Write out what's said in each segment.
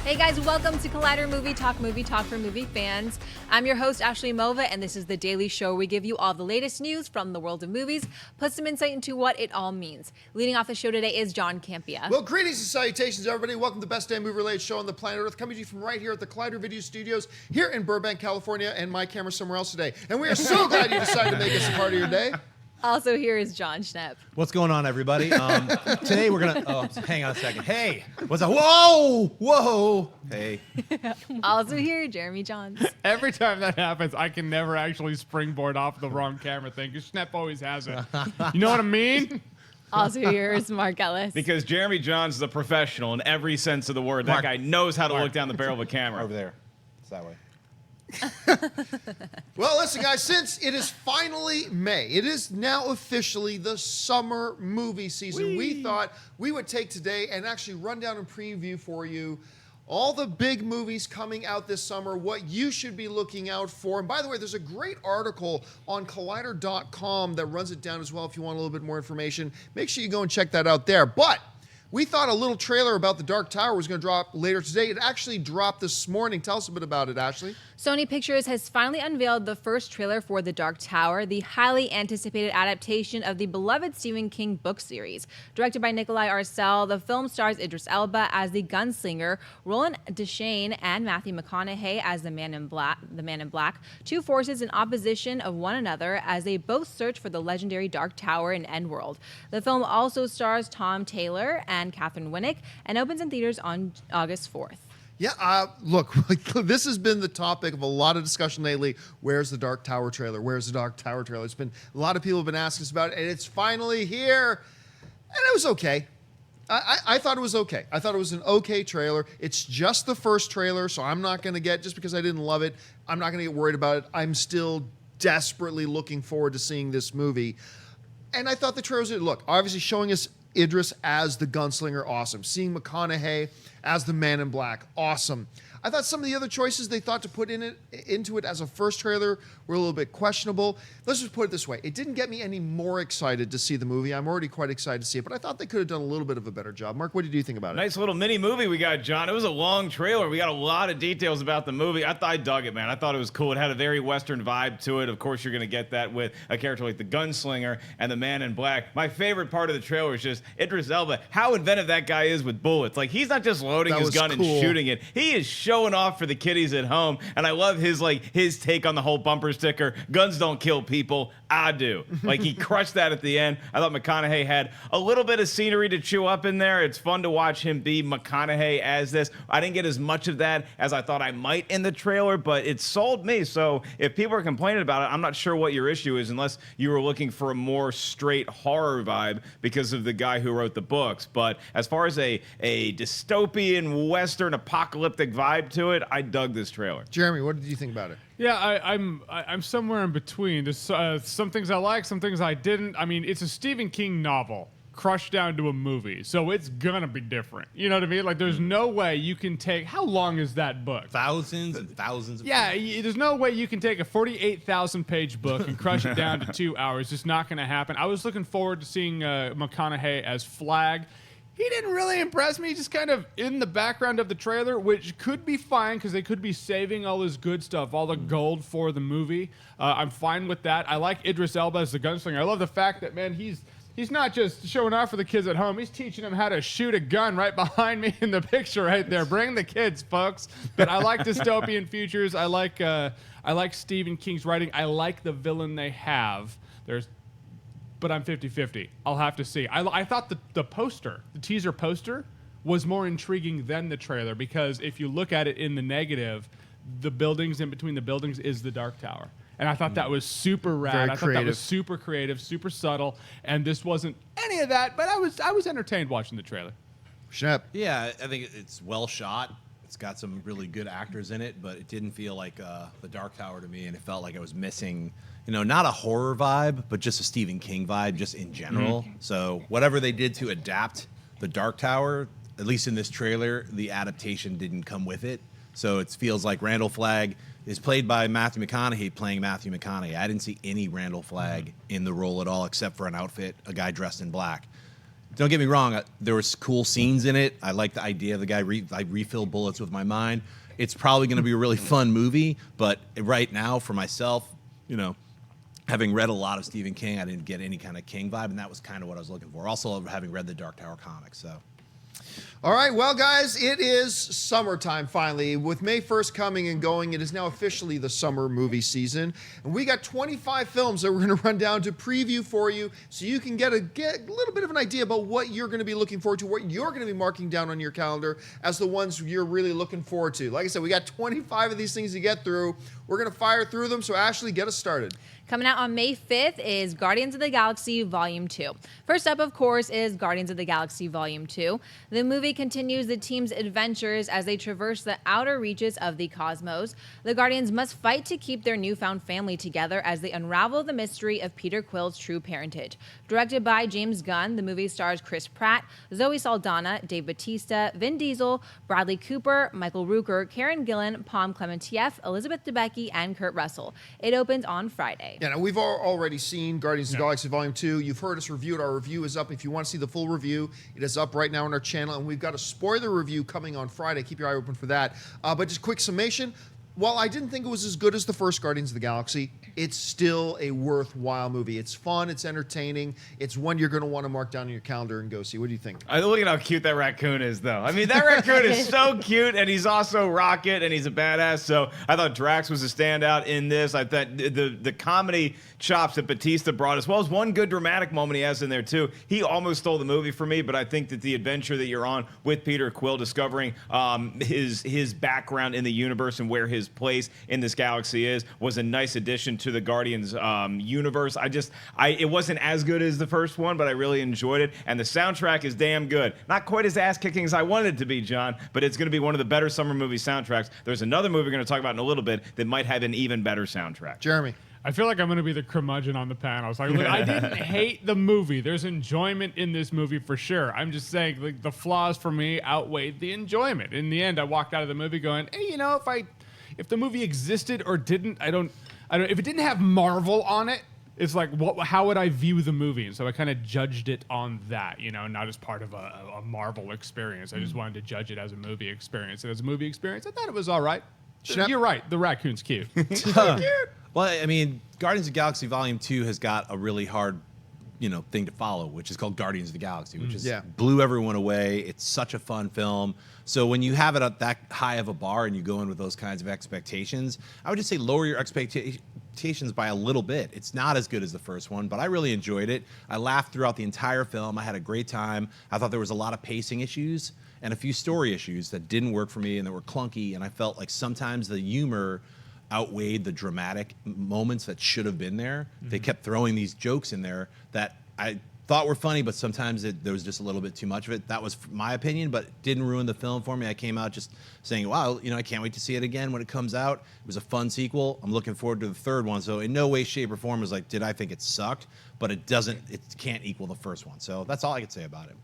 Hey guys, welcome to Collider Movie Talk for movie fans. I'm your host, Ashley Mova, and this is the daily show where we give you all the latest news from the world of movies, plus some insight into what it all means. Leading off the show today is John Campia. Well, greetings and salutations, everybody. Welcome to the best damn movie-related show on the planet Earth, coming to you from right here at the Collider Video Studios here in Burbank, California, and my camera somewhere else today. And we are so glad you decided to make us a part of your day. Also here is John Schnepp. What's going on, everybody? Today we're gonna. Oh, hang on a second. Hey, what's up? Whoa! Hey. Also here, Jeremy Johns. Every time that happens, I can never actually springboard off the wrong camera thing because Schnepp always has it. You know what I mean? Also here is Mark Ellis. Because Jeremy Johns is a professional in every sense of the word. That guy knows how to look down the barrel of a camera. Over there. It's that way. Well, listen, guys, since it is finally May, it is now officially the summer movie season. We thought we would take today and actually run down and preview for you all the big movies coming out this summer, what you should be looking out for. And by the way, there's a great article on Collider.com that runs it down as well if you want a little bit more information. Make sure you go and check that out there. But we thought a little trailer about The Dark Tower was going to drop later today. It actually dropped this morning. Tell us a bit about it, Ashley. Sony Pictures has finally unveiled the first trailer for The Dark Tower, the highly anticipated adaptation of the beloved Stephen King book series. Directed by Nikolai Arcel, the film stars Idris Elba as the gunslinger, Roland Deschain and Matthew McConaughey as the Man in Black, two forces in opposition of one another as they both search for the legendary Dark Tower in Endworld. The film also stars Tom Taylor and Catherine Winnick and opens in theaters on August 4th. Yeah, look, this has been the topic of a lot of discussion lately. Where's the Dark Tower trailer? Where's the Dark Tower trailer? It's been a lot of people have been asking us about it, and it's finally here. And it was okay. I thought it was okay. I thought it was an okay trailer. It's just the first trailer, so I'm not going to get, just because I didn't love it, I'm not going to get worried about it. I'm still desperately looking forward to seeing this movie. And I thought the trailer was, look, obviously showing us Idris as the gunslinger, awesome. Seeing McConaughey as the Man in Black, awesome. I thought some of the other choices they thought to put into it as a first trailer were a little bit questionable. Let's just put it this way. It didn't get me any more excited to see the movie. I'm already quite excited to see it, but I thought they could have done a little bit of a better job. Mark, what did you think about it? Nice little mini movie we got, John. It was a long trailer. We got a lot of details about the movie. I dug it, man. I thought it was cool. It had a very Western vibe to it. Of course, you're going to get that with a character like the gunslinger and the Man in Black. My favorite part of the trailer is just Idris Elba, how inventive that guy is with bullets. Like, he's not just loading his gun and shooting it. He is showing off for the kiddies at home, and I love his take on the whole bumper sticker. Guns don't kill people. I do. Like, he crushed that at the end. I thought McConaughey had a little bit of scenery to chew up in there. It's fun to watch him be McConaughey as this. I didn't get as much of that as I thought I might in the trailer, but it sold me. So if people are complaining about it, I'm not sure what your issue is, unless you were looking for a more straight horror vibe because of the guy who wrote the books. But as far as a dystopian Western apocalyptic vibe to it, I dug this trailer. Jeremy, what did you think about it? Yeah, I'm somewhere in between. There's some things I like, some things I didn't. I mean, it's a Stephen King novel crushed down to a movie, so it's gonna be different. You know what I mean? Like, there's no way you can take. How long is that book? Thousands and thousands of pages. There's no way you can take a 48,000-page book and crush it down to 2 hours. It's not gonna happen. I was looking forward to seeing McConaughey as Flag. He didn't really impress me, just kind of in the background of the trailer, which could be fine because they could be saving all his good stuff, all the gold for the movie. I'm fine with that. I like Idris Elba as the gunslinger. I love the fact that, man, he's not just showing off for the kids at home. He's teaching them how to shoot a gun right behind me in the picture right there. Bring the kids, folks. But I like dystopian futures. I like Stephen King's writing. I like the villain they have. But I'm 50-50. I'll have to see. I thought the poster, the teaser poster, was more intriguing than the trailer because if you look at it in the negative, the buildings in between the buildings is the Dark Tower. And I thought that was super rad. Very I thought creative. that was super creative, super subtle, and this wasn't any of that, but I was entertained watching the trailer. Shep. Yeah, I think it's well shot. It's got some really good actors in it, but it didn't feel like the Dark Tower to me, and it felt like I was missing, not a horror vibe, but just a Stephen King vibe, just in general. So whatever they did to adapt the Dark Tower, at least in this trailer, the adaptation didn't come with it. So it feels like Randall Flagg is played by Matthew McConaughey playing Matthew McConaughey. I didn't see any Randall Flagg in the role at all, except for an outfit, a guy dressed in black. don't get me wrong. There was cool scenes in it. I like the idea of the guy I refill bullets with my mind. It's probably going to be a really fun movie, but right now, for myself, having read a lot of Stephen King, I didn't get any kind of King vibe, and that was kind of what I was looking for. Also, having read the Dark Tower comics, so. All right, well, guys, it is summertime finally. With May 1st coming and going, it is now officially the summer movie season. And we got 25 films that we're going to run down to preview for you so you can get a little bit of an idea about what you're going to be looking forward to, what you're going to be marking down on your calendar as the ones you're really looking forward to. Like I said, we got 25 of these things to get through. We're going to fire through them, so Ashley, get us started. Coming out on May 5th is Guardians of the Galaxy Volume 2. First up, of course, is Guardians of the Galaxy Volume 2. The movie continues the team's adventures as they traverse the outer reaches of the cosmos. The Guardians must fight to keep their newfound family together as they unravel the mystery of Peter Quill's true parentage. Directed by James Gunn, the movie stars Chris Pratt, Zoe Saldana, Dave Bautista, Vin Diesel, Bradley Cooper, Michael Rooker, Karen Gillan, Pom Klementieff, Elizabeth Debicki, and Kurt Russell. It opens on Friday. Yeah, now we've already seen Guardians of the Galaxy Volume 2. You've heard us review it. Our review is up. If you want to see the full review, it is up right now on our channel. And we've got a spoiler review coming on Friday. Keep your eye open for that. But just quick summation. While I didn't think it was as good as the first Guardians of the Galaxy, it's still a worthwhile movie. It's fun. It's entertaining. It's one you're going to want to mark down on your calendar and go see. What do you think? Look at how cute that raccoon is, though. I mean, that raccoon is so cute, and he's also Rocket, and he's a badass. So I thought Drax was a standout in this. I thought the comedy chops that Bautista brought, as well as one good dramatic moment he has in there, too. He almost stole the movie for me, but I think that the adventure that you're on with Peter Quill, discovering his background in the universe and where his place in this galaxy was a nice addition to the Guardians universe. It wasn't as good as the first one, but I really enjoyed it, and the soundtrack is damn good. Not quite as ass-kicking as I wanted it to be, John, but it's going to be one of the better summer movie soundtracks. There's another movie we're going to talk about in a little bit that might have an even better soundtrack. Jeremy. I feel like I'm going to be the curmudgeon on the panel. It's like, look, I didn't hate the movie. There's enjoyment in this movie for sure. I'm just saying, like, the flaws for me outweighed the enjoyment. In the end, I walked out of the movie going, hey, if the movie existed or didn't, I don't. If it didn't have Marvel on it, it's like, how would I view the movie? And so I kind of judged it on that, not as part of a Marvel experience. I just wanted to judge it as a movie experience. And as a movie experience, I thought it was all right. You're right. The raccoon's cute. Cute. Well, I mean, Guardians of the Galaxy Volume 2 has got a really hard, thing to follow, which is called Guardians of the Galaxy, which blew everyone away. It's such a fun film. So when you have it at that high of a bar and you go in with those kinds of expectations, I would just say lower your expectations by a little bit. It's not as good as the first one, but I really enjoyed it. I laughed throughout the entire film. I had a great time. I thought there was a lot of pacing issues and a few story issues that didn't work for me and that were clunky, and I felt like sometimes the humor outweighed the dramatic moments that should have been there. Mm-hmm. They kept throwing these jokes in there that I thought were funny, but sometimes there was just a little bit too much of it. That was my opinion, but it didn't ruin the film for me. I came out just saying, wow, I can't wait to see it again when it comes out. It was a fun sequel. I'm looking forward to the third one. So in no way, shape, or form was like, did I think it sucked? But it can't equal the first one. So that's all I could say about it.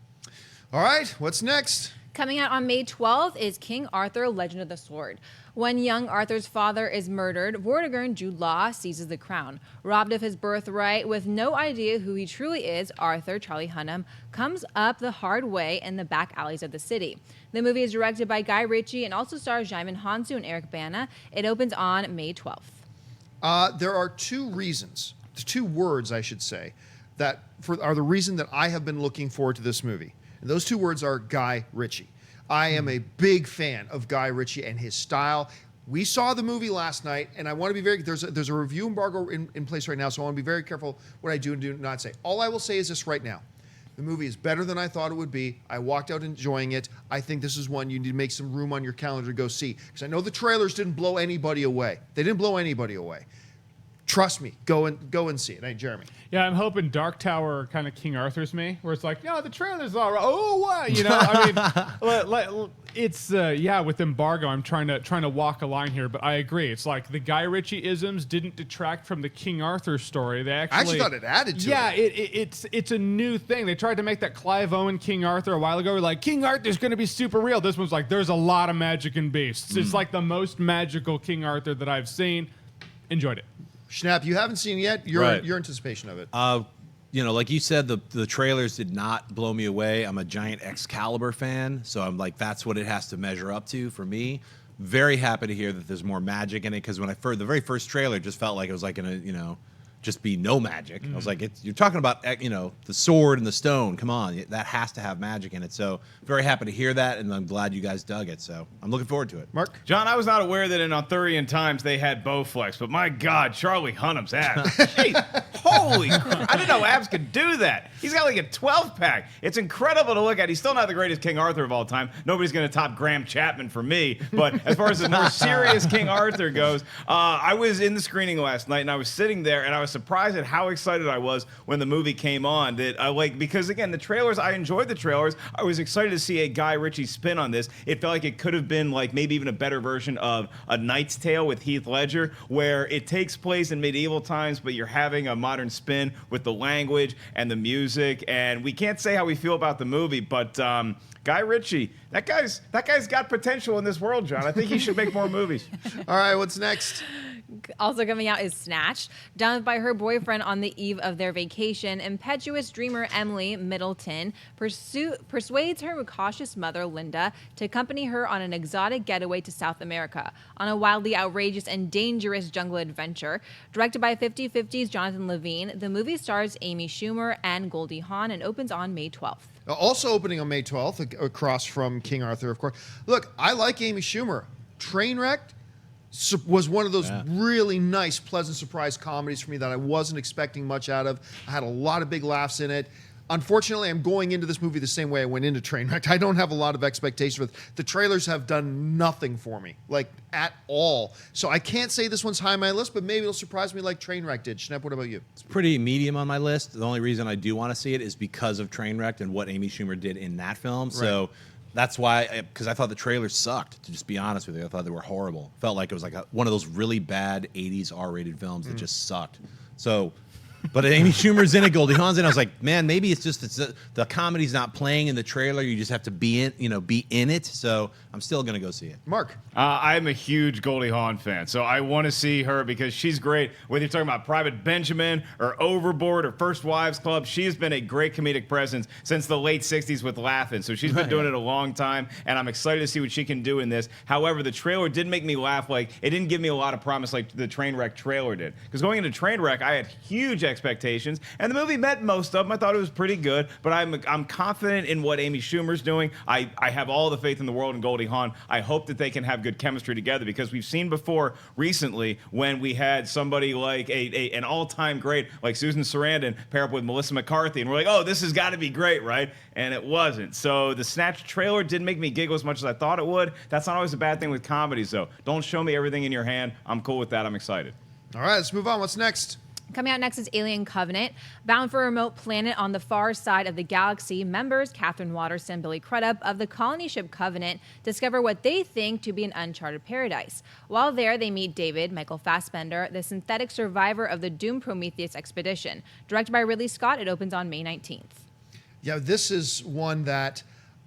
All right, what's next? Coming out on May 12th is King Arthur, Legend of the Sword. When young Arthur's father is murdered, Vortigern Jude Law seizes the crown. Robbed of his birthright, with no idea who he truly is, Arthur, Charlie Hunnam, comes up the hard way in the back alleys of the city. The movie is directed by Guy Ritchie and also stars Djimon Hounsou and Eric Bana. It opens on May 12th. There are two words, I should say, that are the reason that I have been looking forward to this movie. And those two words are Guy Ritchie. I am a big fan of Guy Ritchie and his style. We saw the movie last night, and I want to be there's a review embargo in place right now, so I want to be very careful what I do and do not say. All I will say is this right now. The movie is better than I thought it would be. I walked out enjoying it. I think this is one you need to make some room on your calendar to go see, because I know the trailers didn't blow anybody away. They didn't blow anybody away. Trust me, go and see it. Hey, Jeremy. Yeah, I'm hoping Dark Tower kind of King Arthur's me, where it's like, the trailer's all right. Oh, what? I mean, it's with embargo, I'm trying to walk a line here, but I agree. It's like the Guy Ritchie isms didn't detract from the King Arthur story. They actually thought it added to it. Yeah, it's a new thing. They tried to make that Clive Owen King Arthur a while ago. We're like, King Arthur's going to be super real. This one's like, there's a lot of magic and beasts. It's like the most magical King Arthur that I've seen. Enjoyed it. Schnapp, you haven't seen it yet. Your anticipation of it. like you said, the trailers did not blow me away. I'm a giant Excalibur fan, so I'm like, that's what it has to measure up to for me. Very happy to hear that there's more magic in it, because when the very first trailer just felt like it was like gonna, just be no magic. I was like, you're talking about, the sword and the stone. Come on, that has to have magic in it. So very happy to hear that, and I'm glad you guys dug it. So I'm looking forward to it. Mark? John, I was not aware that in Arthurian times they had Bowflex, but my God, Charlie Hunnam's abs. Jeez, holy crap. I didn't know abs could do that. He's got like a 12-pack. It's incredible to look at. He's still not the greatest King Arthur of all time. Nobody's going to top Graham Chapman for me. But as far as the more serious King Arthur goes, I was in the screening last night, and I was sitting there, and I was surprised at how excited I was when the movie came on. Because again, the trailers, I enjoyed the trailers. I was excited to see a Guy Ritchie spin on this. It felt like it could have been like maybe even a better version of A Knight's Tale with Heath Ledger, where it takes place in medieval times, but you're having a modern spin with the language and the music. And we can't say how we feel about the movie, but Guy Ritchie, that guy's got potential in this world, John. I think he should make more movies. All right, what's next? Also coming out is Snatch. Dumped by her boyfriend on the eve of their vacation, impetuous dreamer Emily Middleton persuades her cautious mother, Linda, to accompany her on an exotic getaway to South America on a wildly outrageous and dangerous jungle adventure. Directed by 50/50's Jonathan Levine, the movie stars Amy Schumer and Goldie Hawn and opens on May 12th. Also opening on May 12th, across from King Arthur, of course. Look, I like Amy Schumer. Trainwreck was one of those really nice, pleasant surprise comedies for me that I wasn't expecting much out of. I had a lot of big laughs in it. Unfortunately, I'm going into this movie the same way I went into Trainwreck. I don't have a lot of expectations with it. The trailers have done nothing for me, like at all. So I can't say this one's high on my list, but maybe it'll surprise me like Trainwreck did. Schnepp, what about you? It's pretty medium on my list. The only reason I do want to see it is because of Trainwreck and what Amy Schumer did in that film. So that's why, because I thought the trailers sucked, to just be honest with you. I thought they were horrible. Felt like it was like one of those really bad 80s R-rated films that just sucked. So, but Amy Schumer's in it, Goldie Hawn's in it. I was like, man, maybe it's the comedy's not playing in the trailer. You just have to be in it. So I'm still going to go see it. Mark? I'm a huge Goldie Hawn fan, so I want to see her because she's great. Whether you're talking about Private Benjamin or Overboard or First Wives Club, she has been a great comedic presence since the late 60s with Laugh-In. So she's been doing it a long time, and I'm excited to see what she can do in this. However, the trailer did make me laugh. Like, it didn't give me a lot of promise like the Trainwreck trailer did. Because going into Trainwreck, I had huge expectations, and the movie met most of them. I thought it was pretty good, but I'm confident in what Amy Schumer's doing. I have all the faith in the world in Goldie Hawn. I hope that they can have good chemistry together, because we've seen before recently when we had somebody like an all-time great like Susan Sarandon pair up with Melissa McCarthy, and we're like, oh, this has got to be great, right? And it wasn't. So the Snatch trailer didn't make me giggle as much as I thought it would. That's not always a bad thing with comedies, though. Don't show me everything in your hand. I'm cool with that. I'm excited. All right, let's move on. What's next? Coming out next is Alien Covenant. Bound for a remote planet on the far side of the galaxy, members Catherine Watterson and Billy Crudup of the colony ship Covenant discover what they think to be an uncharted paradise. While there, they meet David, Michael Fassbender, the synthetic survivor of the doomed Prometheus expedition. Directed by Ridley Scott, it opens on May 19th. Yeah, this is one that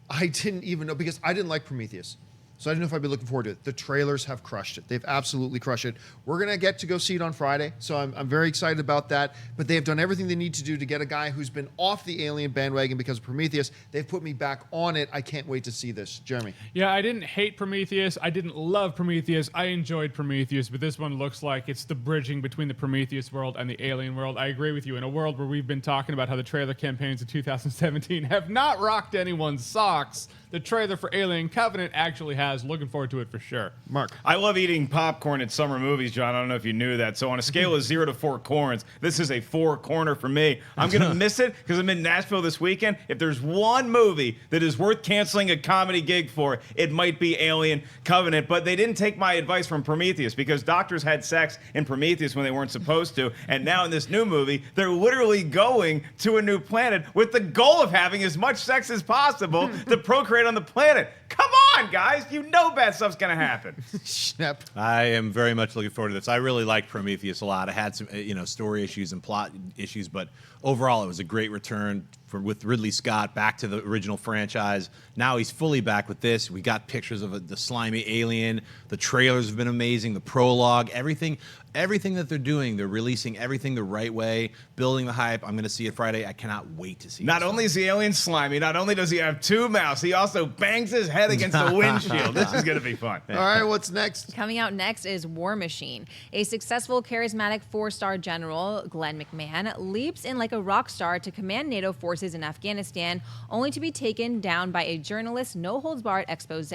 I didn't even know, because I didn't like Prometheus. So I didn't know if I'd be looking forward to it. The trailers have crushed it. They've absolutely crushed it. We're going to get to go see it on Friday, so I'm very excited about that. But they have done everything they need to do to get a guy who's been off the Alien bandwagon because of Prometheus. They've put me back on it. I can't wait to see this. Jeremy? Yeah, I didn't hate Prometheus. I didn't love Prometheus. I enjoyed Prometheus, but this one looks like it's the bridging between the Prometheus world and the Alien world. I agree with you. In a world where we've been talking about how the trailer campaigns of 2017 have not rocked anyone's socks, the trailer for Alien Covenant actually has. Looking forward to it for sure. Mark? I love eating popcorn at summer movies, John. I don't know if you knew that. So on a scale of 0 to 4 corns, this is a 4-corner for me. I'm going to miss it because I'm in Nashville this weekend. If there's one movie that is worth canceling a comedy gig for, it might be Alien Covenant. But they didn't take my advice from Prometheus, because doctors had sex in Prometheus when they weren't supposed to. And now in this new movie, they're literally going to a new planet with the goal of having as much sex as possible to procreate on the planet. Come on, guys. You know bad stuff's going to happen. Schnepp? I am very much looking forward to this. I really liked Prometheus a lot. I had some, story issues and plot issues, but overall, it was a great return with Ridley Scott back to the original franchise. Now he's fully back with this. We got pictures of the slimy alien. The trailers have been amazing. The prologue, everything everything that they're doing, they're releasing everything the right way, building the hype. I'm going to see it Friday. I cannot wait to see it. Not only is the alien slimy, not only does he have 2 mouths, he also bangs his head against the windshield. This is going to be fun. All right, what's next? Coming out next is War Machine. A successful, charismatic 4-star general, Glenn McMahon, leaps in like a rock star to command NATO forces in Afghanistan, only to be taken down by a journalist's no-holds-barred expose.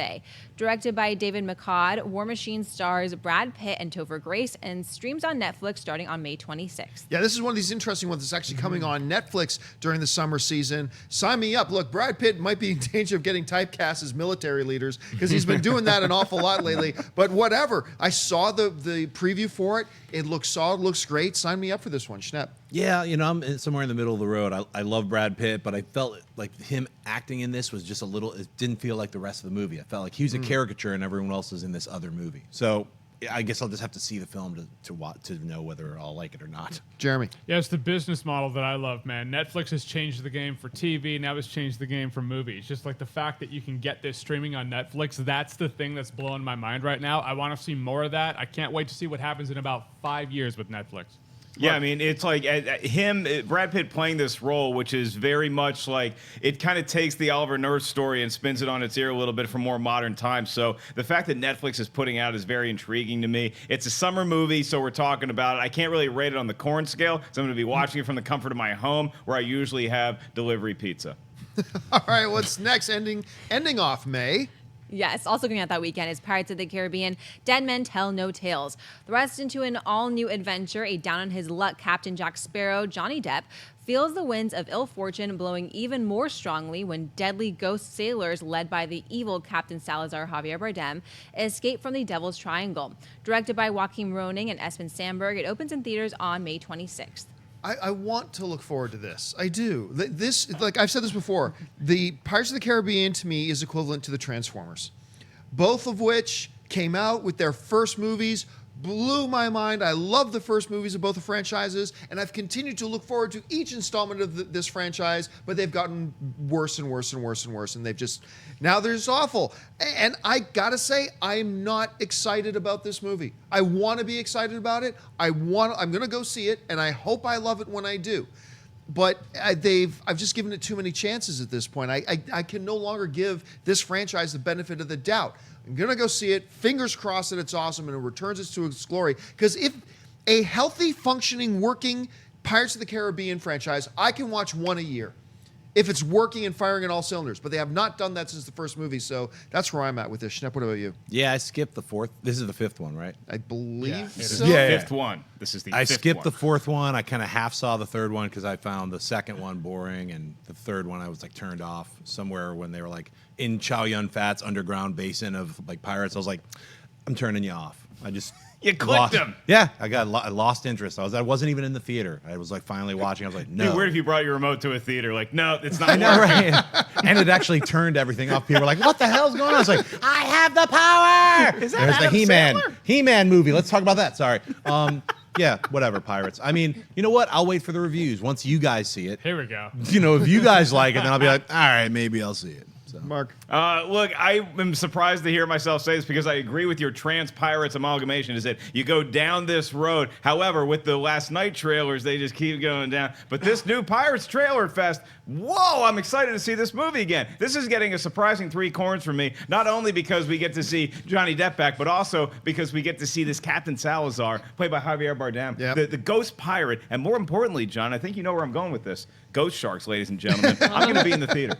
Directed by David McCod, War Machine stars Brad Pitt and Topher Grace and streams on Netflix starting on May 26th. Yeah, this is one of these interesting ones that's actually coming on Netflix during the summer season. Sign me up. Look, Brad Pitt might be in danger of getting typecast as military leaders because he's been doing that an awful lot lately. But whatever. I saw the preview for it. It looks solid, looks great. Sign me up for this one, Schnepp. Yeah, I'm somewhere in the middle of the road. I love Brad Pitt, but I felt like him acting in this was just a little, it didn't feel like the rest of the movie. I felt like he was a caricature and everyone else is in this other movie. So I guess I'll just have to see the film to know whether I'll like it or not. Jeremy. Yeah, it's the business model that I love, man. Netflix has changed the game for TV. Now it's changed the game for movies. Just like the fact that you can get this streaming on Netflix, that's the thing that's blowing my mind right now. I want to see more of that. I can't wait to see what happens in about 5 years with Netflix. Yeah, I mean, it's like Brad Pitt playing this role, which is very much like it kind of takes the Oliver Nurse story and spins it on its ear a little bit for more modern times. So the fact that Netflix is putting out is very intriguing to me. It's a summer movie, so we're talking about it. I can't really rate it on the corn scale, so I'm going to be watching it from the comfort of my home where I usually have delivery pizza. All right, what's next? Ending off May. Yes, also coming out that weekend is Pirates of the Caribbean, Dead Men Tell No Tales. Thrust into an all-new adventure, a down-on-his-luck Captain Jack Sparrow, Johnny Depp, feels the winds of ill fortune blowing even more strongly when deadly ghost sailors led by the evil Captain Salazar Javier Bardem escape from the Devil's Triangle. Directed by Joaquin Roning and Espen Sandberg, it opens in theaters on May 26th. I want to look forward to this. I do. This, like I've said this before, the Pirates of the Caribbean to me is equivalent to the Transformers, both of which came out with their first movies, blew my mind. I love the first movies of both the franchises, and I've continued to look forward to each installment of this franchise, but they've gotten worse and worse and worse and worse, and they've just, now they're just awful. And I gotta say, I'm not excited about this movie. I want to be excited about it. I'm gonna go see it, and I hope I love it when I do. But I've just given it too many chances at this point. I can no longer give this franchise the benefit of the doubt. I'm going to go see it. Fingers crossed that it's awesome and it returns it to its glory. Because if a healthy, functioning, working Pirates of the Caribbean franchise, I can watch one a year if it's working and firing on all cylinders. But they have not done that since the first movie. So that's where I'm at with this. Schnepp, what about you? Yeah, I skipped the fourth. This is the fifth one, right? I believe It is so. the Yeah. fifth one. This is the I fifth skipped one. the fourth one. I kind of half saw the third one because I found the second one boring, and the third one I was like turned off somewhere when they were like in Chow Yun Fat's underground basin of like pirates. I was like, I'm turning you off. I just You clicked him. Yeah, I lost interest. I wasn't even in the theater. I was like finally watching. I was like, no. It'd be weird if you brought your remote to a theater. Like, no, it's not I know, working. right? And it actually turned everything off. People were like, "What the hell's going on?" I was like, "I have the power." Is that There's the Adam Sandler? He-Man movie. Let's talk about that. Sorry. Yeah, whatever. Pirates. I mean, you know what? I'll wait for the reviews once you guys see it. Here we go. If you guys like it, then I'll be like, all right, maybe I'll see it. So. Mark. Look, I am surprised to hear myself say this because I agree with your trans pirates amalgamation is that you go down this road. However, with the last night trailers, they just keep going down. But this new Pirates Trailer Fest, whoa, I'm excited to see this movie again. This is getting a surprising 3 corners for me, not only because we get to see Johnny Depp back, but also because we get to see this Captain Salazar, played by Javier Bardem, Yep. the ghost pirate. And more importantly, John, I think you know where I'm going with this. Ghost sharks, ladies and gentlemen. I'm going to be in the theater.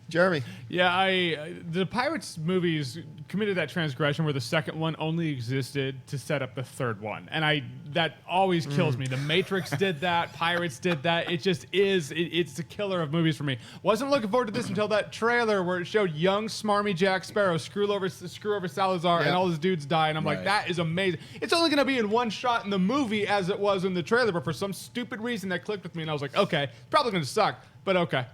Jeremy. Yeah, the Pirates movies committed that transgression where the second one only existed to set up the third one, and that always kills me. The Matrix did that, Pirates did that. It just is. It's the killer of movies for me. Wasn't looking forward to this until that trailer where it showed young smarmy Jack Sparrow screw over Salazar, Yep. and all his dudes die, and I'm like, Right. that is amazing. It's only gonna be in one shot in the movie as it was in the trailer, but for some stupid reason that clicked with me, and I was like, okay, it's probably gonna suck, but okay.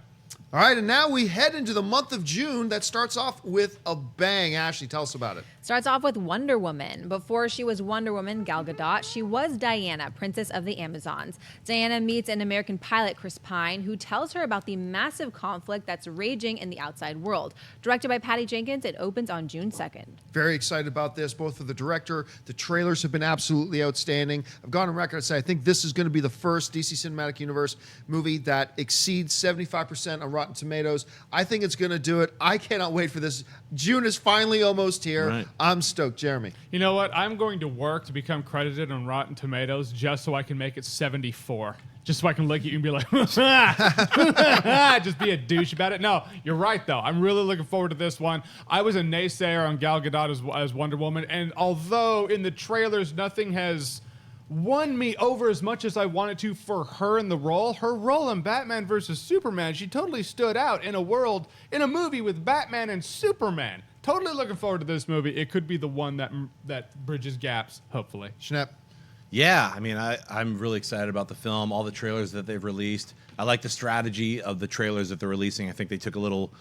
All right, and now we head into the month of June that starts off with a bang. Ashley, tell us about it. Starts off with Wonder Woman. Before she was Wonder Woman, Gal Gadot, she was Diana, Princess of the Amazons. Diana meets an American pilot, Chris Pine, who tells her about the massive conflict that's raging in the outside world. Directed by Patty Jenkins, it opens on June 2nd. Very excited about this, both for the director. The trailers have been absolutely outstanding. I've gone on record to say I think this is going to be the first DC Cinematic Universe movie that exceeds 75% on Rotten Tomatoes. I think it's going to do it. I cannot wait for this. June is finally almost here. Right. I'm stoked. Jeremy. You know what? I'm going to work to become credited on Rotten Tomatoes just so I can make it 74. Just so I can look at you and be like, just be a douche about it. No, you're right, though. I'm really looking forward to this one. I was a naysayer on Gal Gadot as Wonder Woman, and although in the trailers nothing has won me over as much as I wanted to for her in the role, her role in Batman vs. Superman, she totally stood out in a movie with Batman and Superman. Totally looking forward to this movie. It could be the one that bridges gaps, hopefully. Schnapp. Yeah, I mean, I'm really excited about the film, all the trailers that they've released. I like the strategy of the trailers that they're releasing. I think they took a little,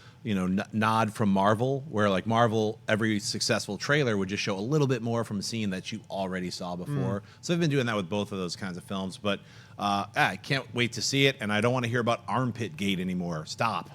nod from Marvel, where like Marvel, every successful trailer would just show a little bit more from a scene that you already saw before. So they've been doing that with both of those kinds of films. But I can't wait to see it, and I don't want to hear about Armpit Gate anymore. Stop.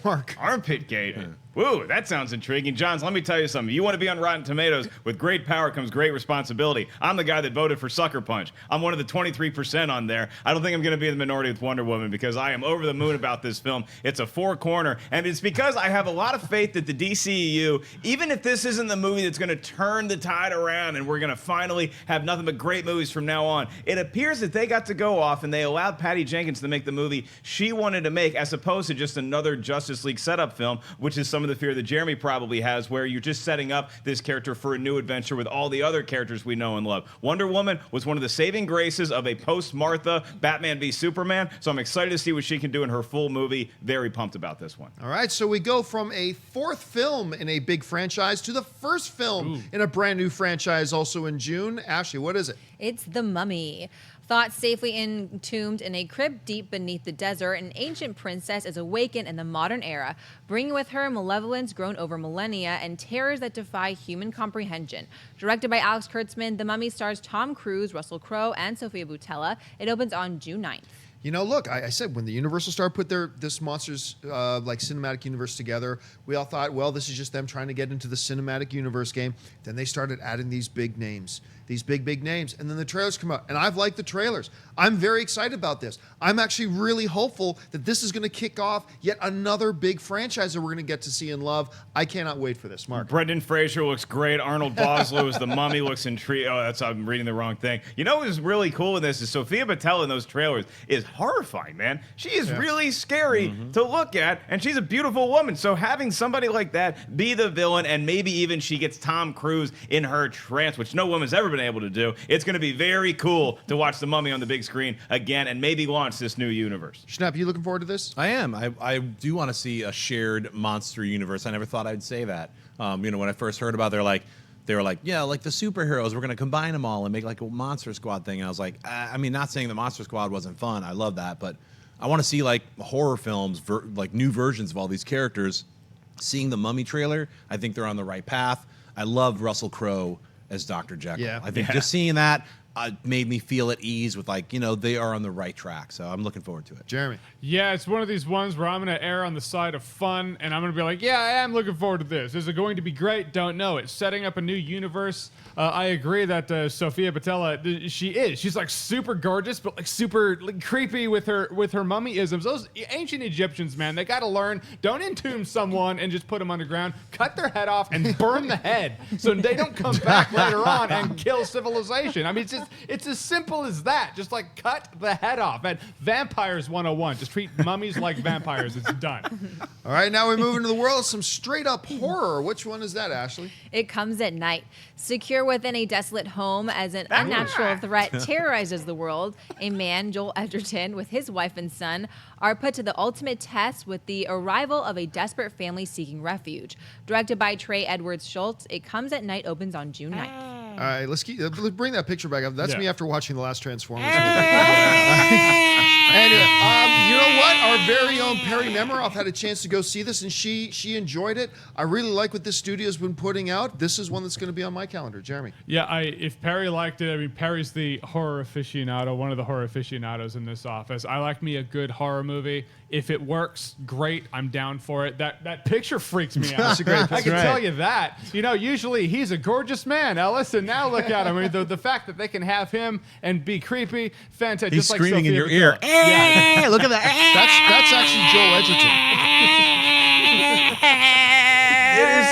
Mark. Armpit Gate. Woo, that sounds intriguing. Johns, let me tell you something. You want to be on Rotten Tomatoes, with great power comes great responsibility. I'm the guy that voted for Sucker Punch. I'm one of the 23% on there. I don't think I'm going to be in the minority with Wonder Woman because I am over the moon about this film. It's a four-corner, and it's because I have a lot of faith that the DCEU, even if this isn't the movie that's going to turn the tide around and we're going to finally have nothing but great movies from now on, it appears that they got to go off and they allowed Patty Jenkins to make the movie she wanted to make as opposed to just another Justice League setup film, which is some of the fear that Jeremy probably has, where you're just setting up this character for a new adventure with all the other characters we know and love. Wonder Woman was one of the saving graces of a post-Martha Batman v Superman, so I'm excited to see what she can do in her full movie. Very pumped about this one. All right, so we go from a fourth film in a big franchise to the first film in a brand new franchise also in June. Ashley, what is it? It's The Mummy. Thought safely entombed in a crypt deep beneath the desert, an ancient princess is awakened in the modern era, bringing with her malevolence grown over millennia and terrors that defy human comprehension. Directed by Alex Kurtzman, The Mummy stars Tom Cruise, Russell Crowe, and Sofia Boutella. It opens on June 9th. You know, look, I said when the Universal Star put this Monsters cinematic universe together, we all thought, well, this is just them trying to get into the cinematic universe game. Then they started adding these big names, these big names, and then the trailers come out. And I've liked the trailers. I'm very excited about this. I'm actually really hopeful that this is going to kick off yet another big franchise that we're going to get to see and love. I cannot wait for this, Mark. Brendan Fraser looks great. Arnold Vosloo as the Mummy looks intriguing. Oh, I'm reading the wrong thing. You know what's really cool with this is Sofia Boutella in those trailers is horrifying, man. She is really scary to look at, and she's a beautiful woman. So having somebody like that be the villain, and maybe even she gets Tom Cruise in her trance, which no woman's ever been able to do, it's going to be very cool to watch the Mummy on the big screen again and maybe launch this new universe. Schnapp, you looking forward to this? I am. I do want to see a shared monster universe. I never thought I'd say that. When I first heard about it, they were like, yeah, like the superheroes, we're going to combine them all and make like a Monster Squad thing. And I was like, I mean, not saying the Monster Squad wasn't fun. I love that. But I want to see like horror films, like new versions of all these characters. Seeing the Mummy trailer, I think they're on the right path. I love Russell Crowe as Dr. Jekyll. Yeah. I think just seeing that made me feel at ease with they are on the right track. So I'm looking forward to it. Jeremy. Yeah, it's one of these ones where I'm going to err on the side of fun, and I'm going to be like, yeah, I am looking forward to this. Is it going to be great? Don't know. It's setting up a new universe. I agree that Sofia Boutella, she's like super gorgeous, but like super creepy with her mummy-isms. Those ancient Egyptians, man, they got to learn. Don't entomb someone and just put them underground. Cut their head off and burn the head so they don't come back later on and kill civilization. I mean, it's as simple as that. Just like cut the head off. And Vampires 101. Just treat mummies like vampires. It's done. All right, now we move into the world of some straight-up horror. Which one is that, Ashley? It Comes at Night. Secure within a desolate home as an unnatural threat terrorizes the world, a man, Joel Edgerton, with his wife and son, are put to the ultimate test with the arrival of a desperate family seeking refuge. Directed by Trey Edwards Schultz, It Comes at Night opens on June 9th. All right, let's bring that picture back up. That's me after watching the last Transformers. Anyway, you know what? Our very own and Perry Nemiroff had a chance to go see this, and she enjoyed it. I really like what this studio's been putting out. This is one that's going to be on my calendar. Jeremy. Yeah, if Perry liked it, I mean, Perry's the horror aficionado, one of the horror aficionados in this office. I like me a good horror movie. If it works, great. I'm down for it. That picture freaks me out. That's a great I picture. can tell you that. You know, usually he's a gorgeous man, Ellis, and now look at him. I mean, the fact that they can have him and be creepy, fantastic. He's just screaming like in your Sophia ear. Boutella. Hey, look at that. That's actually Joel Edgerton. It is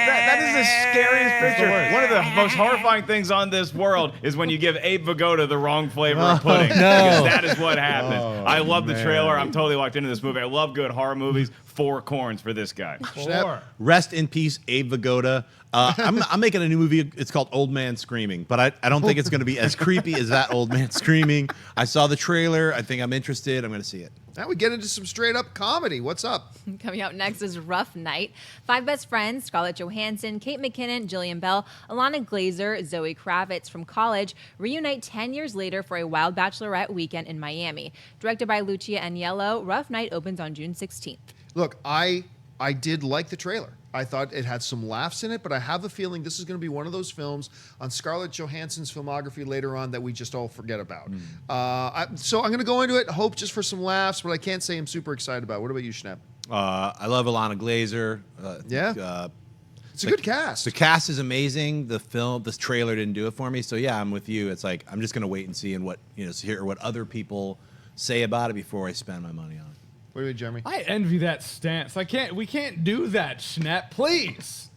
that is the scariest picture. One of the most horrifying things on this world is when you give Abe Vigoda the wrong flavor of pudding. Because that is what happens. I love the trailer. I'm totally locked into this movie. I love good horror movies. 4 corns for this guy. Four. Rest in peace, Abe Vigoda. I'm making a new movie. It's called Old Man Screaming, but I don't think it's going to be as creepy as that Old Man Screaming. I saw the trailer. I think I'm interested. I'm going to see it. Now we get into some straight up comedy. What's up? Coming out next is Rough Night. 5 best friends, Scarlett Johansson, Kate McKinnon, Jillian Bell, Alana Glazer, Zoe Kravitz from college, reunite 10 years later for a wild bachelorette weekend in Miami. Directed by Lucia Agnello, Rough Night opens on June 16th. Look, I did like the trailer. I thought it had some laughs in it, but I have a feeling this is going to be one of those films on Scarlett Johansson's filmography later on that we just all forget about. So I'm going to go into it, hope just for some laughs, but I can't say I'm super excited about it. What about you, Schnapp? I love Alana Glazer. Yeah? It's a good cast. The cast is amazing. This trailer didn't do it for me. So yeah, I'm with you. It's like I'm just going to wait and see hear what other people say about it before I spend my money on it. What do you mean, Jeremy? I envy that stance. We can't do that, Schnapp. Please,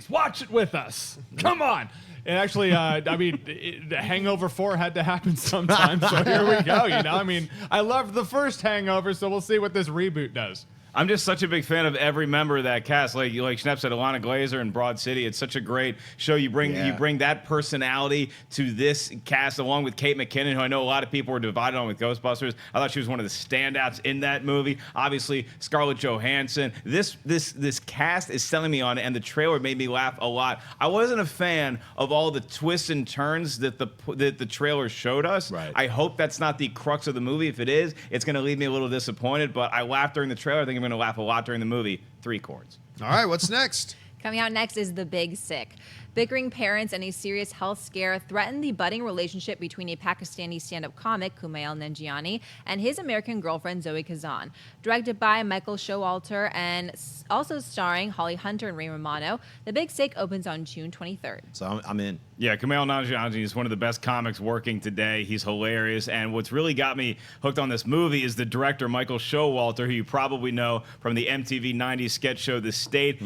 watch it with us. Come on. And actually, the Hangover 4 had to happen sometime, so here we go. I mean, I loved the first Hangover, so we'll see what this reboot does. I'm just such a big fan of every member of that cast. Like Schnapp said, Alana Glazer in Broad City. It's such a great show. You bring that personality to this cast along with Kate McKinnon, who I know a lot of people were divided on with Ghostbusters. I thought she was one of the standouts in that movie. Obviously, Scarlett Johansson. This cast is selling me on it, and the trailer made me laugh a lot. I wasn't a fan of all the twists and turns that the trailer showed us. Right. I hope that's not the crux of the movie. If it is, it's going to leave me a little disappointed. But I laughed during the trailer. I think I'm going to laugh a lot during the movie. 3 corns. All right, what's next? Coming out next is The Big Sick. Bickering parents and a serious health scare threaten the budding relationship between a Pakistani stand-up comic, Kumail Nanjiani, and his American girlfriend, Zoe Kazan. Directed by Michael Showalter and also starring Holly Hunter and Ray Romano, The Big Sick opens on June 23rd. So I'm in. Yeah, Kumail Nanjiani is one of the best comics working today. He's hilarious. And what's really got me hooked on this movie is the director, Michael Showalter, who you probably know from the MTV 90s sketch show The State.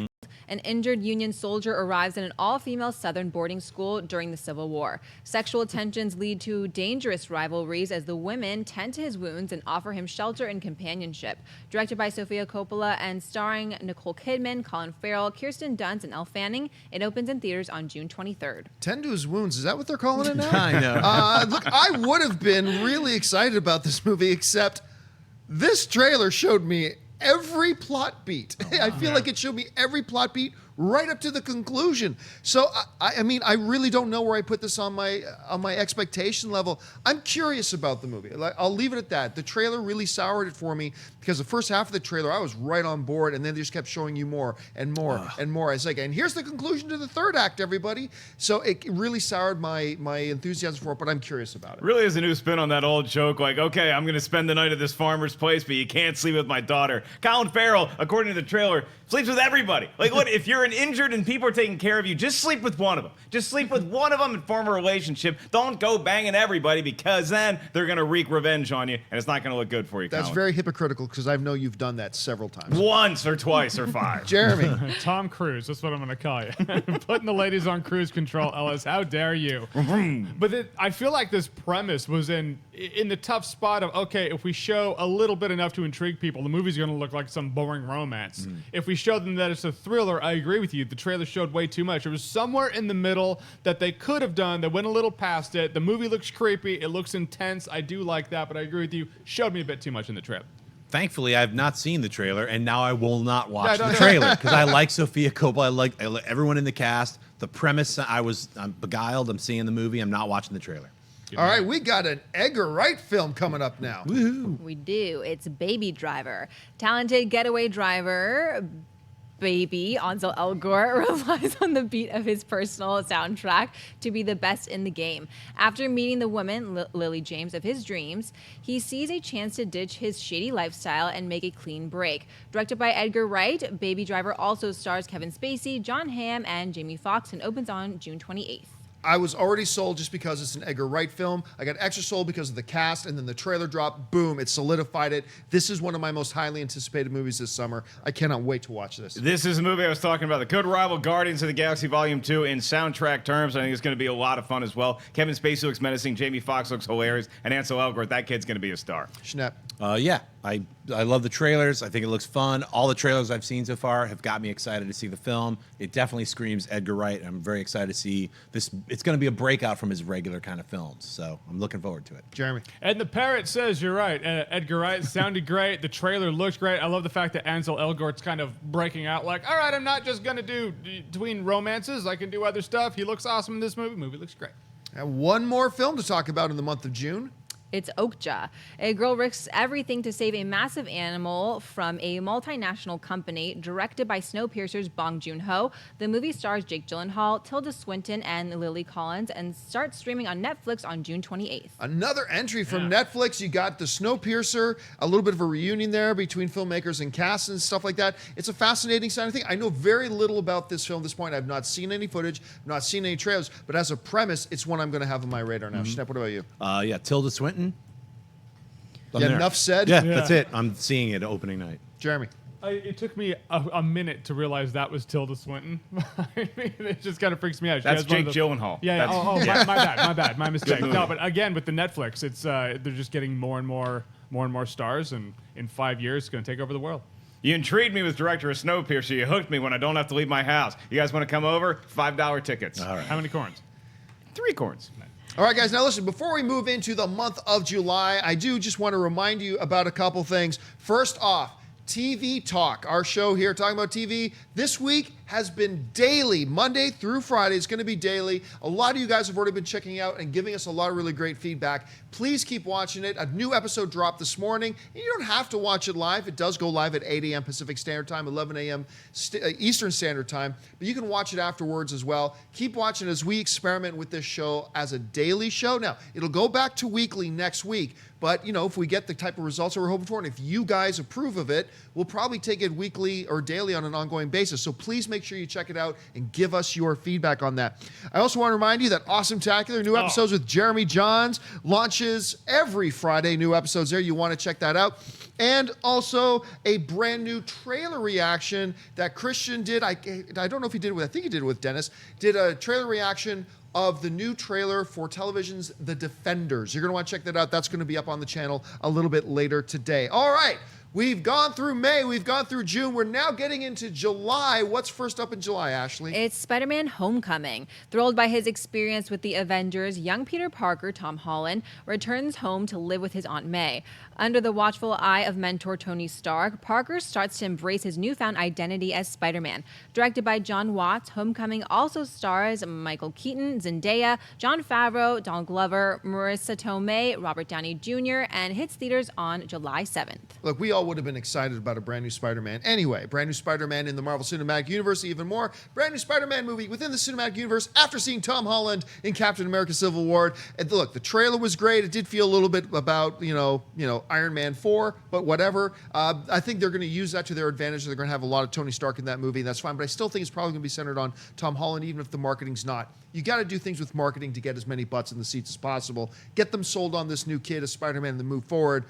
An injured Union soldier arrives in an all-female Southern boarding school during the Civil War. Sexual tensions lead to dangerous rivalries as the women tend to his wounds and offer him shelter and companionship. Directed by Sofia Coppola and starring Nicole Kidman, Colin Farrell, Kirsten Dunst, and Elle Fanning, it opens in theaters on June 23rd. Tend to his wounds. Is that what they're calling it now? I know. Look, I would have been really excited about this movie, except this trailer showed me every plot beat. I feel like it showed me every plot beat right up to the conclusion. So I mean, I really don't know where I put this on my expectation level. I'm curious about the movie. I'll leave it at that. The trailer really soured it for me because the first half of the trailer I was right on board, and then they just kept showing you more and more and more. It's like, and here's the conclusion to the third act, everybody. So it really soured my enthusiasm for it. But I'm curious about it. Really is a new spin on that old joke. Like, okay, I'm going to spend the night at this farmer's place, but you can't sleep with my daughter. Colin Farrell, according to the trailer, sleeps with everybody. Like, what if you're injured and people are taking care of you? Just sleep with one of them. Just sleep with one of them and form a relationship. Don't go banging everybody, because then they're going to wreak revenge on you, and it's not going to look good for you. That's Colin. very hypocritical because I know you've done that several times. Once or twice or 5. Jeremy. Tom Cruise, that's what I'm going to call you. Putting the ladies on cruise control, Ellis. How dare you? But I feel like this premise was in the tough spot of, okay, if we show a little bit enough to intrigue people, the movie's going to look like some boring romance. If we show them that it's a thriller, I agree with you. The trailer showed way too much. It was somewhere in the middle that they could have done. They went a little past it. The movie looks creepy. It looks intense. I do like that, but I agree with you. Showed me a bit too much in the trailer. Thankfully, I've not seen the trailer, and now I will not watch the trailer because I like Sofia Coppola. I like everyone in the cast. The premise, I'm beguiled. I'm seeing the movie. I'm not watching the trailer. All right, we got an Edgar Wright film coming up now. We do. It's Baby Driver. Talented getaway driver Baby Ansel Elgort relies on the beat of his personal soundtrack to be the best in the game. After meeting the woman, Lily James, of his dreams, he sees a chance to ditch his shady lifestyle and make a clean break. Directed by Edgar Wright, Baby Driver also stars Kevin Spacey, John Hamm, and Jamie Foxx, and opens on June 28th. I was already sold just because it's an Edgar Wright film. I got extra sold because of the cast, and then the trailer dropped. Boom, it solidified it. This is one of my most highly anticipated movies this summer. I cannot wait to watch this. This is a movie I was talking about. The could rival Guardians of the Galaxy Volume 2 in soundtrack terms. I think it's going to be a lot of fun as well. Kevin Spacey looks menacing. Jamie Foxx looks hilarious. And Ansel Elgort, that kid's going to be a star. Schnapp. Yeah, I love the trailers. I think it looks fun. All the trailers I've seen so far have got me excited to see the film. It definitely screams Edgar Wright. I'm very excited to see this. It's going to be a breakout from his regular kind of films, so I'm looking forward to it. Jeremy. And the parrot says you're right. Edgar Wright sounded great. The trailer looks great. I love the fact that Ansel Elgort's kind of breaking out like, all right, I'm not just going to do tween romances. I can do other stuff. He looks awesome in this movie. Movie looks great. And one more film to talk about in the month of June. It's Okja. A girl risks everything to save a massive animal from a multinational company. Directed by Snowpiercer's Bong Joon-ho, the movie stars Jake Gyllenhaal, Tilda Swinton, and Lily Collins, and starts streaming on Netflix on June 28th. Another entry from Netflix. You got the Snowpiercer, a little bit of a reunion there between filmmakers and cast and stuff like that. It's a fascinating sounding thing. I know very little about this film at this point. I've not seen any footage, not seen any trailers, but as a premise, it's one I'm going to have on my radar now. Schnapp, what about you? Yeah, Tilda Swinton. I'm Yeah, there. enough said? Yeah, that's it. I'm seeing it opening night. Jeremy. It took me a minute to realize that was Tilda Swinton. I mean, it just kind of freaks me out. She That's has one Jake of the- Gyllenhaal. Yeah. That's- My bad. My mistake. movie. No, but again, with the Netflix, it's they're just getting more and more stars, and in 5 years, it's going to take over the world. You intrigued me with director of Snowpiercer. You hooked me when I don't have to leave my house. You guys want to come over? $5 tickets. All right. How many corns? 3 corns. All right, guys, now listen, before we move into the month of July, I do just want to remind you about a couple things. First off, TV Talk, our show here talking about TV, this week has been daily, Monday through Friday. It's going to be daily. A lot of you guys have already been checking out and giving us a lot of really great feedback. Please keep watching it. A new episode dropped this morning. You don't have to watch it live. It does go live at 8 a.m. Pacific Standard Time, 11 a.m. Eastern Standard Time, but you can watch it afterwards as well. Keep watching as we experiment with this show as a daily show. Now, it'll go back to weekly next week, but, you know, if we get the type of results that we're hoping for, and if you guys approve of it, we'll probably take it weekly or daily on an ongoing basis. So please make sure you check it out and give us your feedback on that. I also want to remind you that Awesome-tacular, new episodes with Jeremy Johns, launches every Friday. New episodes there. You want to check that out. And also a brand new trailer reaction that Christian did. I don't know if he did it with, I think he did it with Dennis. Did a trailer reaction of the new trailer for television's The Defenders. You're going to want to check that out. That's going to be up on the channel a little bit later today. All right. We've gone through May. We've gone through June. We're now getting into July. What's first up in July, Ashley? It's SpiderMan Homecoming. Thrilled by his experience with the Avengers, young Peter Parker, Tom Holland, returns home to live with his Aunt May. Under the watchful eye of mentor Tony Stark, Parker starts to embrace his newfound identity as Spider-Man. Directed by John Watts, Homecoming also stars Michael Keaton, Zendaya, Jon Favreau, Donald Glover, Marissa Tomei, Robert Downey Jr., and hits theaters on July 7th. Look, we all would have been excited about a brand new Spider-Man. Anyway, brand new Spider-Man in the Marvel Cinematic Universe, even more. Brand new Spider-Man movie within the Cinematic Universe after seeing Tom Holland in Captain America Civil War. And look, the trailer was great. It did feel a little bit about, you know, Iron Man 4, but whatever. I think they're going to use that to their advantage. They're going to have a lot of Tony Stark in that movie, and that's fine. But I still think it's probably going to be centered on Tom Holland, even if the marketing's not. You got to do things with marketing to get as many butts in the seats as possible. Get them sold on this new kid as Spider-Man and then move forward.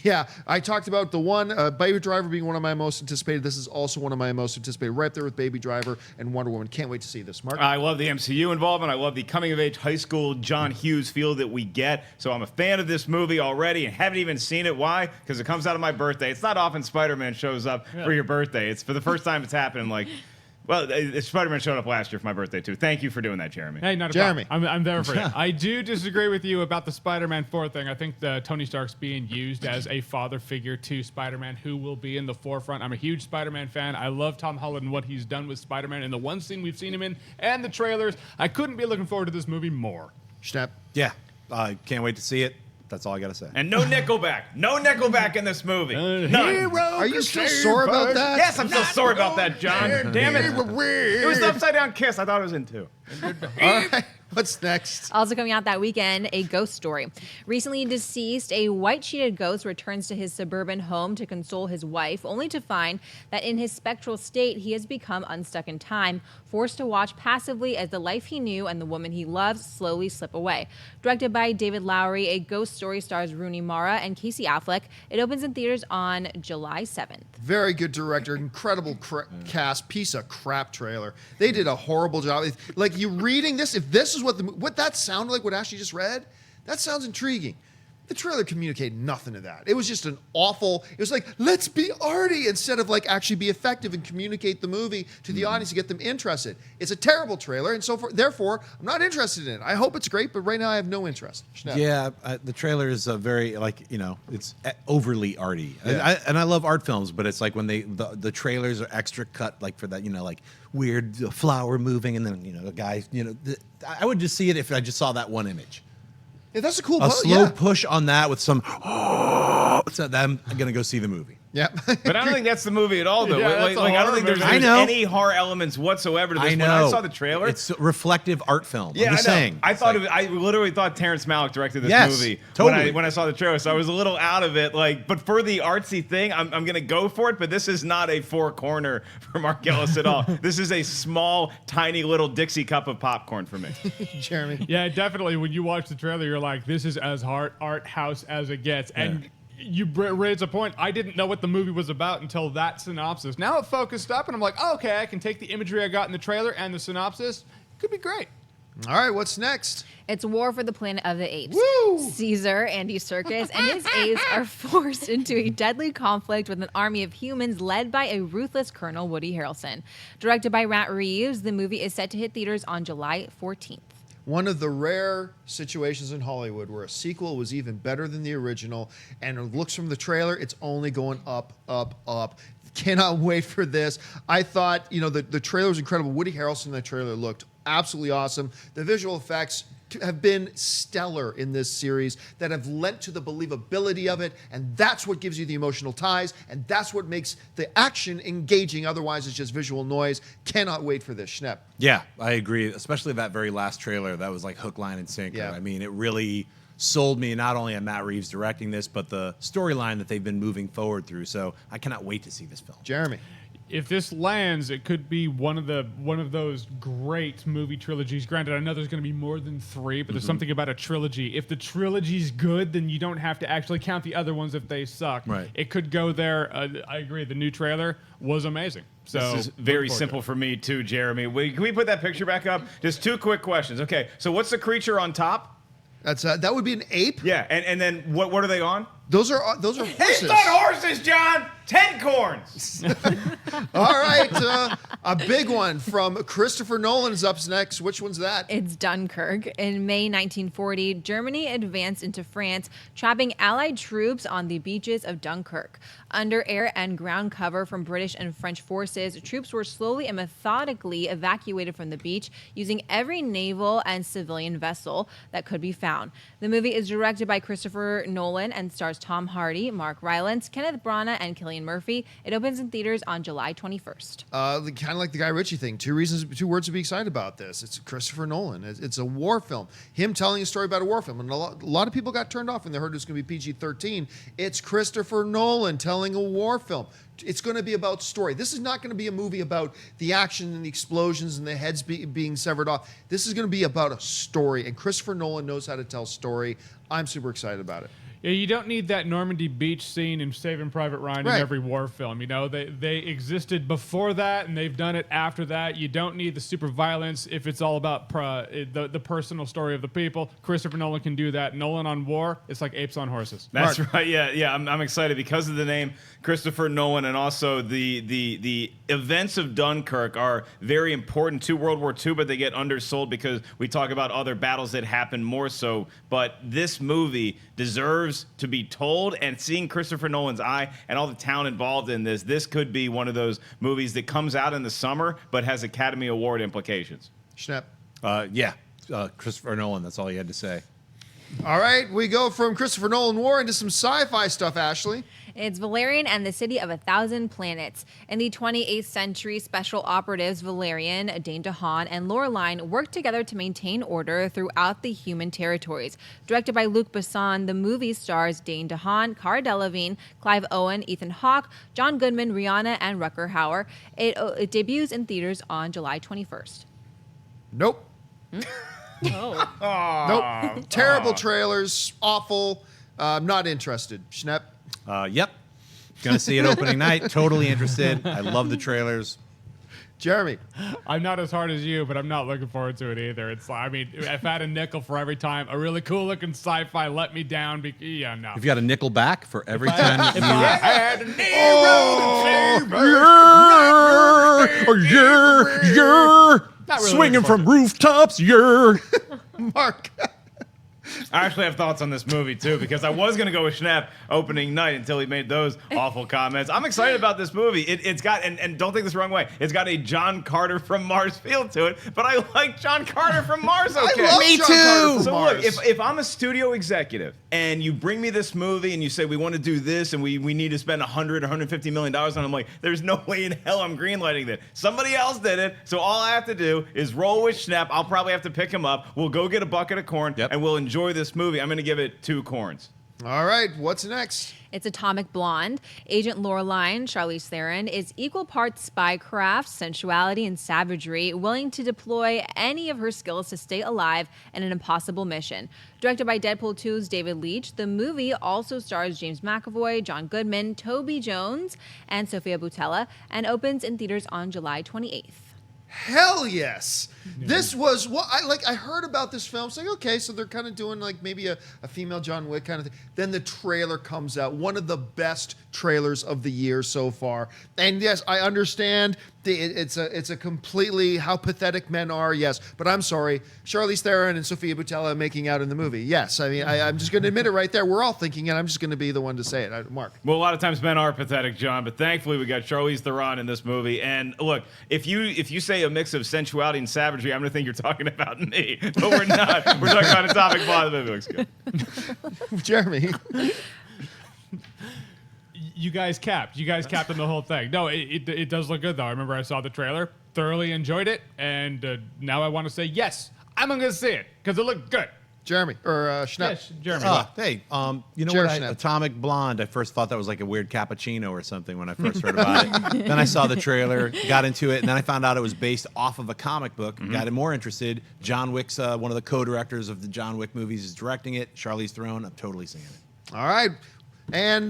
Yeah, I talked about the one, Baby Driver being one of my most anticipated. This is also one of my most anticipated, right there with Baby Driver and Wonder Woman. Can't wait to see this. Mark? I love the MCU involvement. I love the coming-of-age high school John Hughes feel that we get. So I'm a fan of this movie already and haven't even seen it. Why? Because it comes out on my birthday. It's not often Spider-Man shows up for your birthday. It's for the first time it's happened. Like, well, Spider-Man showed up last year for my birthday, too. Thank you for doing that, Jeremy. Hey, not a Jeremy. problem. I'm there for you. I do disagree with you about the Spider-Man 4 thing. I think Tony Stark's being used as a father figure to Spider-Man, who will be in the forefront. I'm a huge Spider-Man fan. I love Tom Holland and what he's done with Spider-Man in the one scene we've seen him in and the trailers. I couldn't be looking forward to this movie more. Schnapp? Yeah. I can't wait to see it. That's all I got to say. And no Nickelback. No Nickelback in this movie. None. Are you still sore about that? Yes, I'm still sorry about that, John. Damn it. It was the Upside Down Kiss. I thought it was in 2. All right. What's next? Also coming out that weekend, a ghost story. Recently deceased, a white-sheeted ghost returns to his suburban home to console his wife, only to find that in his spectral state, he has become unstuck in time, forced to watch passively as the life he knew and the woman he loves slowly slip away. Directed by David Lowery, a ghost story stars Rooney Mara and Casey Affleck. It opens in theaters on July 7th. Very good director, incredible cast, piece of crap trailer. They did a horrible job. Like, you reading this, if this is what that sounded like, what Ashley just read, that sounds intriguing. The trailer communicated nothing of that. It was just it was like, let's be arty instead of like actually be effective and communicate the movie to the audience to get them interested. It's a terrible trailer, and therefore, I'm not interested in it. I hope it's great, but right now I have no interest. Schnapp. Yeah, the trailer is very, it's overly arty. Yeah. And I love art films, but it's like when the trailers are extra cut, like for that, like weird flower moving, and then, the guy, I would just see it if I just saw that one image. Yeah, that's a cool. A slow push on that with some. So then I'm gonna go see the movie. Yeah, but I don't think that's the movie at all, though. Yeah, that's a I don't horror think there's movie. any horror elements whatsoever to this. I know. When I saw the trailer, It's a reflective art film. yeah, I'm just I know. saying. I literally thought Terrence Malick directed this Yes, movie totally. when I saw the trailer, so I was a little out of it. But for the artsy thing, I'm gonna go for it. But this is not a four corner for Mark Ellis at all. This is a small, tiny little Dixie cup of popcorn for me. Jeremy. Yeah, definitely. When you watch the trailer, you're like, this is as art house as it gets. And you raise a point. I didn't know what the movie was about until that synopsis. Now it focused up, and I'm like, oh, okay, I can take the imagery I got in the trailer and the synopsis. Could be great. All right, what's next? It's War for the Planet of the Apes. Woo! Caesar, Andy Serkis, and his apes are forced into a deadly conflict with an army of humans led by a ruthless Colonel Woody Harrelson. Directed by Matt Reeves, the movie is set to hit theaters on July 14th. One of the rare situations in Hollywood where a sequel was even better than the original, and it looks from the trailer, it's only going up, up, up. Cannot wait for this. I thought, the trailer was incredible. Woody Harrelson in the trailer looked absolutely awesome. The visual effects have been stellar in this series that have lent to the believability of it, and that's what gives you the emotional ties, and that's what makes the action engaging. Otherwise, it's just visual noise. Cannot wait for this. Schnepp. Yeah, I agree. Especially that very last trailer. That was like hook, line, and sinker. Yeah. I mean, it really sold me not only on Matt Reeves directing this, but the storyline that they've been moving forward through. So I cannot wait to see this film. Jeremy. If this lands, it could be one of those great movie trilogies. Granted, I know there's going to be more than 3, but there's something about a trilogy. If the trilogy's good, then you don't have to actually count the other ones if they suck. Right. It could go there. I agree. The new trailer was amazing. So This is very simple for me too, Jeremy. Can we put that picture back up? Just 2 quick questions. Okay, so what's the creature on top? That would be an ape. Yeah, and then what are they on? Those are horses. It's not horses, John. 10 corns. All right, a big one from Christopher Nolan is up next. Which one's that? It's Dunkirk. In May 1940, Germany advanced into France, trapping Allied troops on the beaches of Dunkirk. Under air and ground cover from British and French forces, troops were slowly and methodically evacuated from the beach using every naval and civilian vessel that could be found. The movie is directed by Christopher Nolan and stars Tom Hardy, Mark Rylance, Kenneth Branagh, and Cillian Murphy. It opens in theaters on July 21st. Kind of like the Guy Ritchie thing. 2 words to be excited about this. It's Christopher Nolan. It's a war film. Him telling a story about a war film. And a lot of people got turned off when they heard it was going to be PG-13. It's Christopher Nolan telling a war film. It's going to be about story. This is not going to be a movie about the action and the explosions and the heads being severed off. This is going to be about a story. And Christopher Nolan knows how to tell story. I'm super excited about it. Yeah, you don't need that Normandy beach scene in Saving Private Ryan Right. in every war film. They existed before that, and they've done it after that. You don't need the super violence if it's all about the personal story of the people. Christopher Nolan can do that. Nolan on war, it's like apes on horses. That's right. Yeah. I'm excited because of the name Christopher Nolan, and also the events of Dunkirk are very important to World War II, but they get undersold because we talk about other battles that happen more so. But this movie deserves to be told, and seeing Christopher Nolan's eye and all the talent involved in this could be one of those movies that comes out in the summer but has Academy Award implications. Schnepp. Yeah, Christopher Nolan. That's all he had to say. All right, we go from Christopher Nolan war into some sci-fi stuff, Ashley. It's Valerian and the City of a Thousand Planets. In the 28th century, special operatives Valerian, Dane DeHaan, and Laureline work together to maintain order throughout the human territories. Directed by Luc Besson, the movie stars Dane DeHaan, Cara Delevingne, Clive Owen, Ethan Hawke, John Goodman, Rihanna, and Rutger Hauer. It debuts in theaters on July 21st. Nope. Oh. Nope. Terrible trailers. Awful. Not interested. Schnepp. Yep. Gonna see it opening night. Totally interested. I love the trailers. Jeremy. I'm not as hard as you, but I'm not looking forward to it either. It's like, I mean, if I had a nickel for every time a really cool looking sci-fi let me down, yeah, no. If you got a nickel back for every time If you I had an Not really swinging looking from forward rooftops, you're Mark. I actually have thoughts on this movie too, because I was gonna go with Schnapp opening night until he made those awful comments. I'm excited about this movie. It's got, and don't take this the wrong way, it's got a John Carter from Mars feel to it, but I like John Carter from Mars. Okay, I love Me John too. Carter from so Mars. look, if I'm a studio executive and you bring me this movie and you say we want to do this and we need to spend $150 million on it, I'm like, there's no way in hell I'm greenlighting that. Somebody else did it, so all I have to do is roll with Schnapp. I'll probably have to pick him up. We'll go get a bucket of corn and we'll enjoy this movie. I'm going to give it 2 corns. All right, what's next? It's Atomic Blonde. Agent Laureline, Charlize Theron, is equal parts spycraft, sensuality, and savagery, willing to deploy any of her skills to stay alive in an impossible mission. Directed by Deadpool 2's David Leitch, the movie also stars James McAvoy, John Goodman, Toby Jones, and Sophia Boutella, and opens in theaters on July 28th. Hell yes. This was what I heard about this film. It's like, okay, so they're kind of doing like maybe a female John Wick kind of thing. Then the trailer comes out. One of the best trailers of the year so far. And yes, I understand it's a completely how pathetic men are, yes. But I'm sorry, Charlize Theron and Sophia Boutella making out in the movie. Yes, I mean, I'm just going to admit it right there. We're all thinking it. I'm just going to be the one to say it. Mark. Well, a lot of times men are pathetic, John, but thankfully we got Charlize Theron in this movie. And look, if you say a mix of sensuality and savagery, I'm going to think you're talking about me. But we're not. We're talking about Atomic Blonde. The movie looks good. Jeremy. You guys capped on the whole thing. No, it does look good though. I remember I saw the trailer, thoroughly enjoyed it, and now I want to say yes, I'm gonna see it because it looked good. Jeremy or Schnapp. Yes, Jeremy. Hey, you know Jared what? Schnapp. Atomic Blonde. I first thought that was like a weird cappuccino or something when I first heard about it. Then I saw the trailer, got into it, and then I found out it was based off of a comic book. Got more interested. John Wick's one of the co-directors of the John Wick movies is directing it. Charlize Theron. I'm totally seeing it. All right. And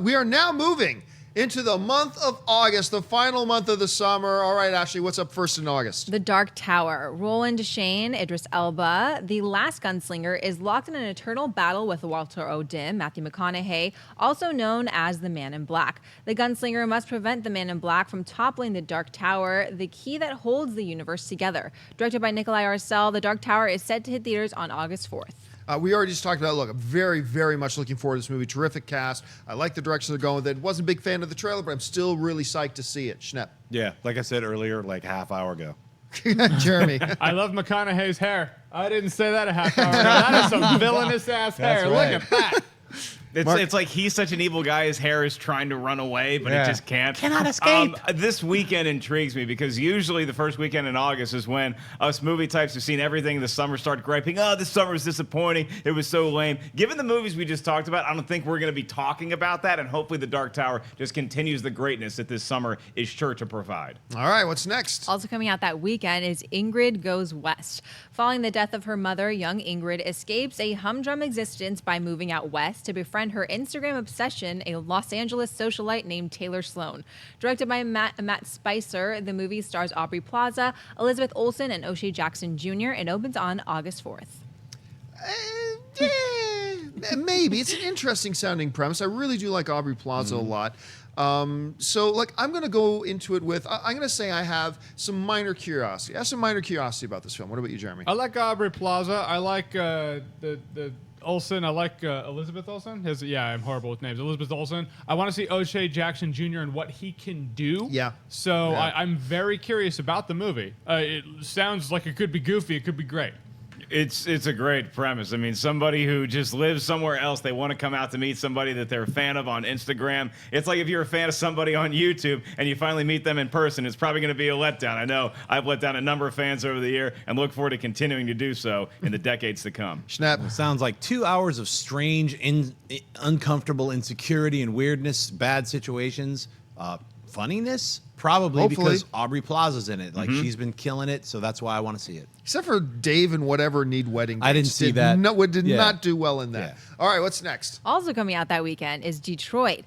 we are now moving into the month of August, the final month of the summer. All right, Ashley, what's up first in August? The Dark Tower. Roland Deschain, Idris Elba, the last gunslinger, is locked in an eternal battle with Walter O'Dim, Matthew McConaughey, also known as the Man in Black. The gunslinger must prevent the Man in Black from toppling the Dark Tower, the key that holds the universe together. Directed by Nikolai Arcel, The Dark Tower is set to hit theaters on August 4th. We already just talked about, look, I'm very, very much looking forward to this movie. Terrific cast. I like the direction they're going with it. Wasn't a big fan of the trailer, but I'm still really psyched to see it. Schnepp. Yeah, like I said earlier, like a half hour ago. Jeremy. I love McConaughey's hair. I didn't say that a half hour ago. That is some villainous ass hair. right. Look at that. It's like he's such an evil guy. His hair is trying to run away, but it just can't. Cannot escape. This weekend intrigues me because usually the first weekend in August is when us movie types who've seen everything this summer start griping, oh, this summer was disappointing. It was so lame. Given the movies we just talked about, I don't think we're going to be talking about that. And hopefully The Dark Tower just continues the greatness that this summer is sure to provide. All right, what's next? Also coming out that weekend is Ingrid Goes West. Following the death of her mother, young Ingrid escapes a humdrum existence by moving out west to befriend her Instagram obsession, a Los Angeles socialite named Taylor Sloan. Directed by Matt Spicer, the movie stars Aubrey Plaza, Elizabeth Olsen, and O'Shea Jackson Jr. and opens on August 4th. Maybe. It's an interesting sounding premise. I really do like Aubrey Plaza a lot. So, like, I'm going to go into it with, I'm going to say I have some minor curiosity. I have some minor curiosity about this film. What about you, Jeremy? I like Aubrey Plaza. I like the Olsen. I like Elizabeth Olsen. I'm horrible with names. Elizabeth Olsen. I want to see O'Shea Jackson Jr. and what he can do. Yeah. So Yeah. I'm very curious about the movie. It sounds like it could be goofy. It could be great. It's a great premise. I mean, somebody who just lives somewhere else, they want to come out to meet somebody that they're a fan of on Instagram. It's like if you're a fan of somebody on YouTube and you finally meet them in person, it's probably going to be a letdown. I know I've let down a number of fans over the year and look forward to continuing to do so in the decades to come. Schnapp. Sounds like 2 hours of strange, uncomfortable insecurity and weirdness, bad situations, funniness, probably Hopefully. because Aubrey Plaza's in it. Like she's been killing it, so that's why I want to see it. Except for Dave and whatever need wedding dates. I didn't see that. No, did Yeah. not do well in that. Yeah. All right, what's next? Also coming out that weekend is Detroit.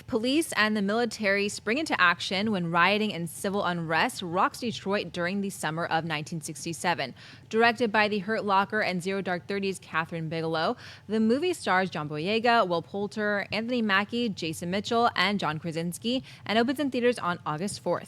Police and the military spring into action when rioting and civil unrest rocks Detroit during the summer of 1967. Directed by the Hurt Locker and Zero Dark 30's Catherine Bigelow, the movie stars John Boyega, Will Poulter, Anthony Mackie, Jason Mitchell, and John Krasinski, and opens in theaters on August 4th.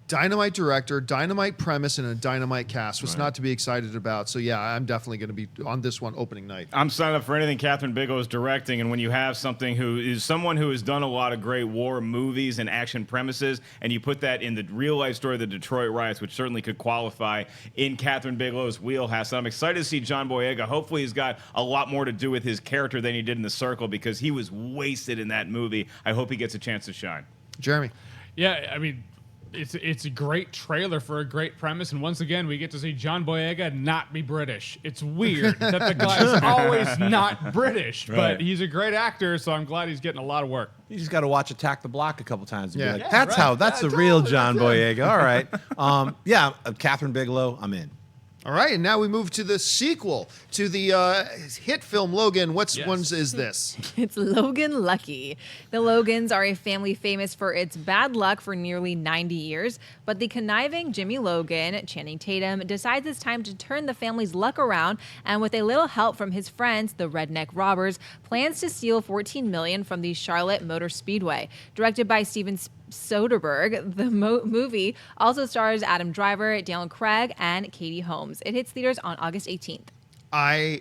Dynamite director, dynamite premise, and a dynamite cast. What's not to be excited about? So yeah, I'm definitely going to be on this one opening night. I'm signed up for anything Catherine Bigelow is directing, and when you have someone who has done a lot of great war movies and action premises, and you put that in the real life story of the Detroit riots, which certainly could qualify in Catherine Bigelow's wheelhouse. So I'm excited to see John Boyega. Hopefully he's got a lot more to do with his character than he did in The Circle, because he was wasted in that movie. I hope he gets a chance to shine. Jeremy. Yeah, I mean, it's a great trailer for a great premise, and once again, we get to see John Boyega not be British. It's weird that the guy is always not British, Right. but he's a great actor, so I'm glad he's getting a lot of work. You just got to watch Attack the Block a couple times and Yeah. be like, Yeah, that's the real John Boyega. All right. Catherine Bigelow, I'm in. All right, and now we move to the sequel to the hit film Logan. What Yes. ones is this? It's Logan Lucky. The Logans are a family famous for its bad luck for nearly 90 years, but the conniving Jimmy Logan, Channing Tatum, decides it's time to turn the family's luck around, and with a little help from his friends, the Redneck Robbers, plans to steal $14 million from the Charlotte Motor Speedway. Directed by Steven Soderbergh, the movie also stars Adam Driver, Daniel Craig, and Katie Holmes. It hits theaters on August 18th.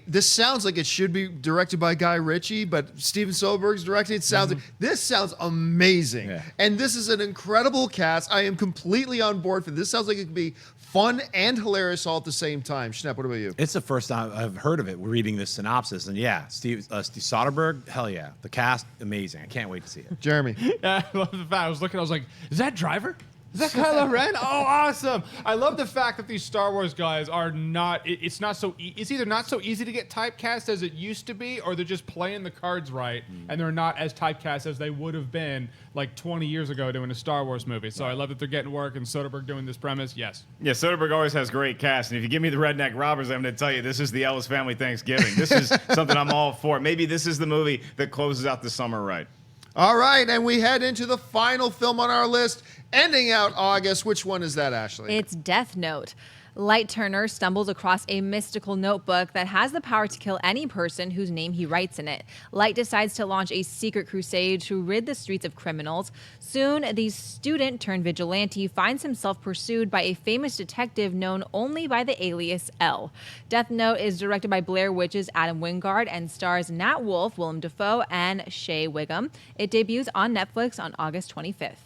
This sounds like it should be directed by Guy Ritchie, but Steven Soderbergh's directing. It sounds this sounds amazing, Yeah. and this is an incredible cast. I am completely on board for this. Sounds like it could be fun and hilarious all at the same time. Schnapp, what about you? It's the first time I've heard of it. We're reading this synopsis, and Steve Soderbergh, hell yeah. The cast, amazing. I can't wait to see it. Jeremy. Yeah, I love the fact. I was looking, I was like, is that Driver? Is that Kylo Ren? Oh, awesome! I love the fact that these Star Wars guys are not. It's not so. It's either not so easy to get typecast as it used to be, or they're just playing the cards right, and they're not as typecast as they would have been like 20 years ago doing a Star Wars movie. So I love that they're getting work, and Soderbergh doing this premise. Yes. Yeah, Soderbergh always has great cast, and if you give me the Redneck Robbers, I'm going to tell you this is the Ellis Family Thanksgiving. This is something I'm all for. Maybe this is the movie that closes out the summer right. All right, and we head into the final film on our list, ending out August. Which one is that, Ashley? It's Death Note. Light Turner stumbles across a mystical notebook that has the power to kill any person whose name he writes in it. Light decides to launch a secret crusade to rid the streets of criminals. Soon, the student turned vigilante finds himself pursued by a famous detective known only by the alias L. Death Note is directed by Blair Witch's Adam Wingard and stars Nat Wolff, Willem Dafoe, and Shea Wiggum. It debuts on Netflix on August 25th.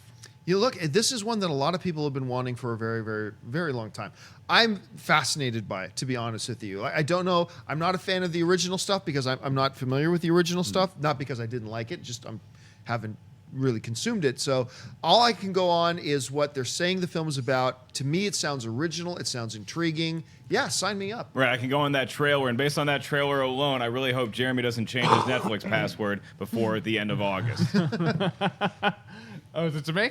You look, this is one that a lot of people have been wanting for a very, very, very long time. I'm fascinated by it, to be honest with you. I don't know. I'm not a fan of the original stuff because I'm not familiar with the original stuff. Not because I didn't like it, just I haven't really consumed it. So all I can go on is what they're saying the film is about. To me, it sounds original. It sounds intriguing. Yeah, sign me up. Right, I can go on that trailer, and based on that trailer alone, I really hope Jeremy doesn't change his Netflix password before the end of August. Oh, is it to me?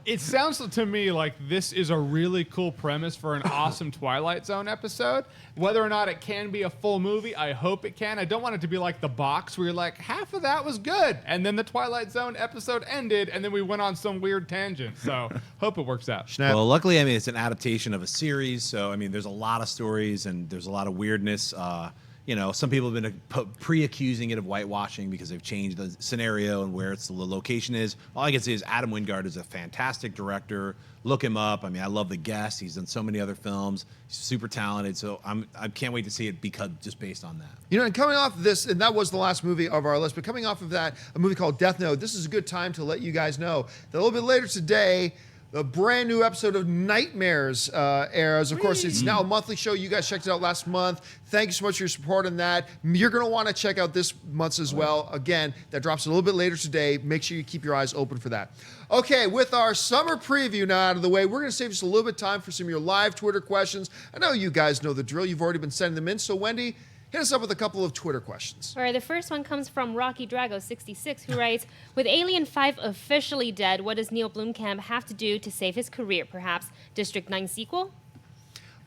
It sounds to me like this is a really cool premise for an awesome Twilight Zone episode. Whether or not it can be a full movie, I hope it can. I don't want it to be like The Box, where you're like, half of that was good, and then the Twilight Zone episode ended, and then we went on some weird tangent. So, hope it works out. Schnapp. Well, luckily, it's an adaptation of a series, so there's a lot of stories and there's a lot of weirdness. Some people have been pre-accusing it of whitewashing because they've changed the scenario and where the location is. All I can say is Adam Wingard is a fantastic director. Look him up. I love The Guest. He's done so many other films. He's super talented. So I can't wait to see it just based on that. And coming off of this, and that was the last movie of our list, but coming off of that, a movie called Death Note, this is a good time to let you guys know that a little bit later today, the brand new episode of Nightmares airs. Of course, it's now a monthly show. You guys checked it out last month. Thank you so much for your support on that. You're going to want to check out this month's as well. Again, that drops a little bit later today. Make sure you keep your eyes open for that. Okay, with our summer preview now out of the way, we're going to save just a little bit of time for some of your live Twitter questions. I know you guys know the drill. You've already been sending them in. So, Wendy, hit us up with a couple of Twitter questions. All right, the first one comes from Rocky Drago 66, who writes, with Alien 5 officially dead, what does Neil Blomkamp have to do to save his career? Perhaps District 9 sequel?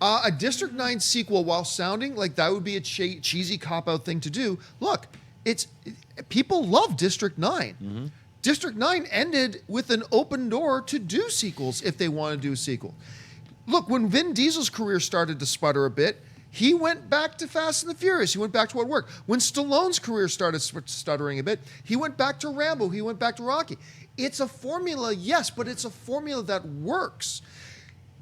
A District 9 sequel, while sounding like that would be a cheesy cop-out thing to do, look, people love District 9. Mm-hmm. District 9 ended with an open door to do sequels if they want to do a sequel. Look, when Vin Diesel's career started to sputter a bit, he went back to Fast and the Furious. He went back to what worked. When Stallone's career started stuttering a bit, he went back to Rambo. He went back to Rocky. It's a formula, yes, but it's a formula that works.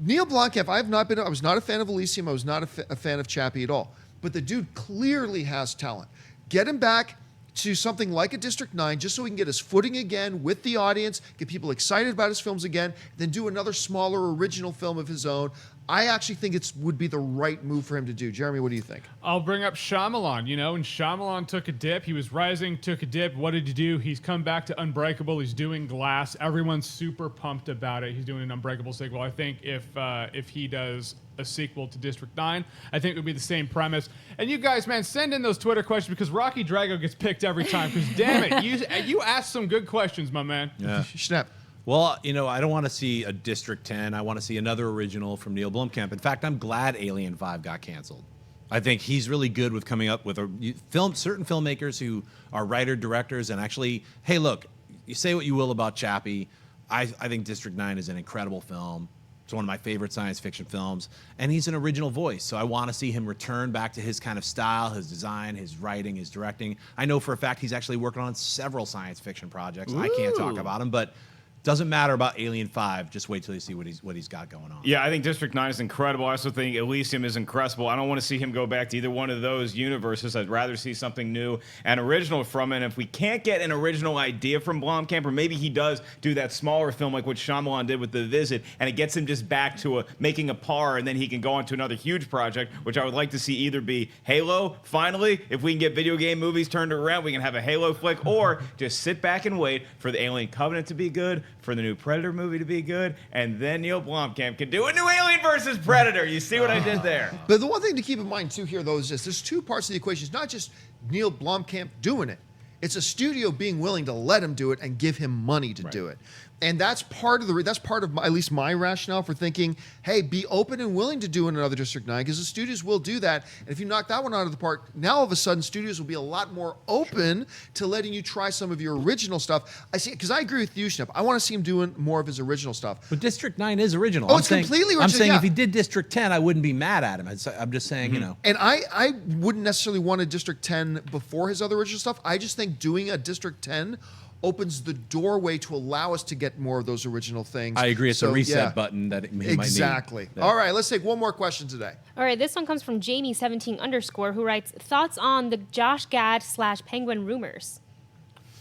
Neil Blomkamp, I was not a fan of Elysium. I was not a fan of Chappie at all. But the dude clearly has talent. Get him back to something like a District 9 just so he can get his footing again with the audience, get people excited about his films again, then do another smaller original film of his own. I actually think it would be the right move for him to do. Jeremy, what do you think? I'll bring up Shyamalan. You know, when Shyamalan took a dip, he was rising, took a dip. What did he do? He's come back to Unbreakable. He's doing Glass. Everyone's super pumped about it. He's doing an Unbreakable sequel. I think if he does a sequel to District 9, I think it would be the same premise. And you guys, man, send in those Twitter questions because Rocky Drago gets picked every time. Because damn it, you asked some good questions, my man. Yeah. Snap. Well, you know, I don't want to see a District 10. I want to see another original from Neil Blomkamp. In fact, I'm glad Alien 5 got canceled. I think he's really good with coming up with certain filmmakers who are writer-directors and actually, hey, look, you say what you will about Chappie. I think District 9 is an incredible film. It's one of my favorite science fiction films, and he's an original voice. So I want to see him return back to his kind of style, his design, his writing, his directing. I know for a fact he's actually working on several science fiction projects. Ooh. I can't talk about them, but doesn't matter about Alien 5. Just wait till you see what he's got going on. Yeah, I think District 9 is incredible. I also think Elysium is incredible. I don't want to see him go back to either one of those universes. I'd rather see something new and original from it. And if we can't get an original idea from Blomkamp, or maybe he does do that smaller film like what Shyamalan did with The Visit, and it gets him just back to making a par, and then he can go on to another huge project, which I would like to see either be Halo, finally. If we can get video game movies turned around, we can have a Halo flick, or just sit back and wait for the Alien Covenant to be good, for the new Predator movie to be good, and then Neil Blomkamp can do a new Alien versus Predator. You see what I did there? But the one thing to keep in mind, too, here, though, is this. There's two parts of the equation. It's not just Neil Blomkamp doing it. It's a studio being willing to let him do it and give him money to do it. And that's part of at least my rationale for thinking, hey, be open and willing to do another District 9, because the studios will do that. And if you knock that one out of the park, now all of a sudden studios will be a lot more open to letting you try some of your original stuff. I see, because I agree with you, Schnepp. I want to see him doing more of his original stuff. But District 9 is original. Oh, it's completely original. I'm saying yeah. if he did District 10, I wouldn't be mad at him. I'm just saying, you know. And I wouldn't necessarily want a District 10 before his other original stuff. I just think doing a District 10 opens the doorway to allow us to get more of those original things. I agree. It's a reset button that he might need. Exactly. Yeah. All right, let's take one more question today. All right, this one comes from Jamie17_, who writes, thoughts on the Josh Gad / Penguin rumors?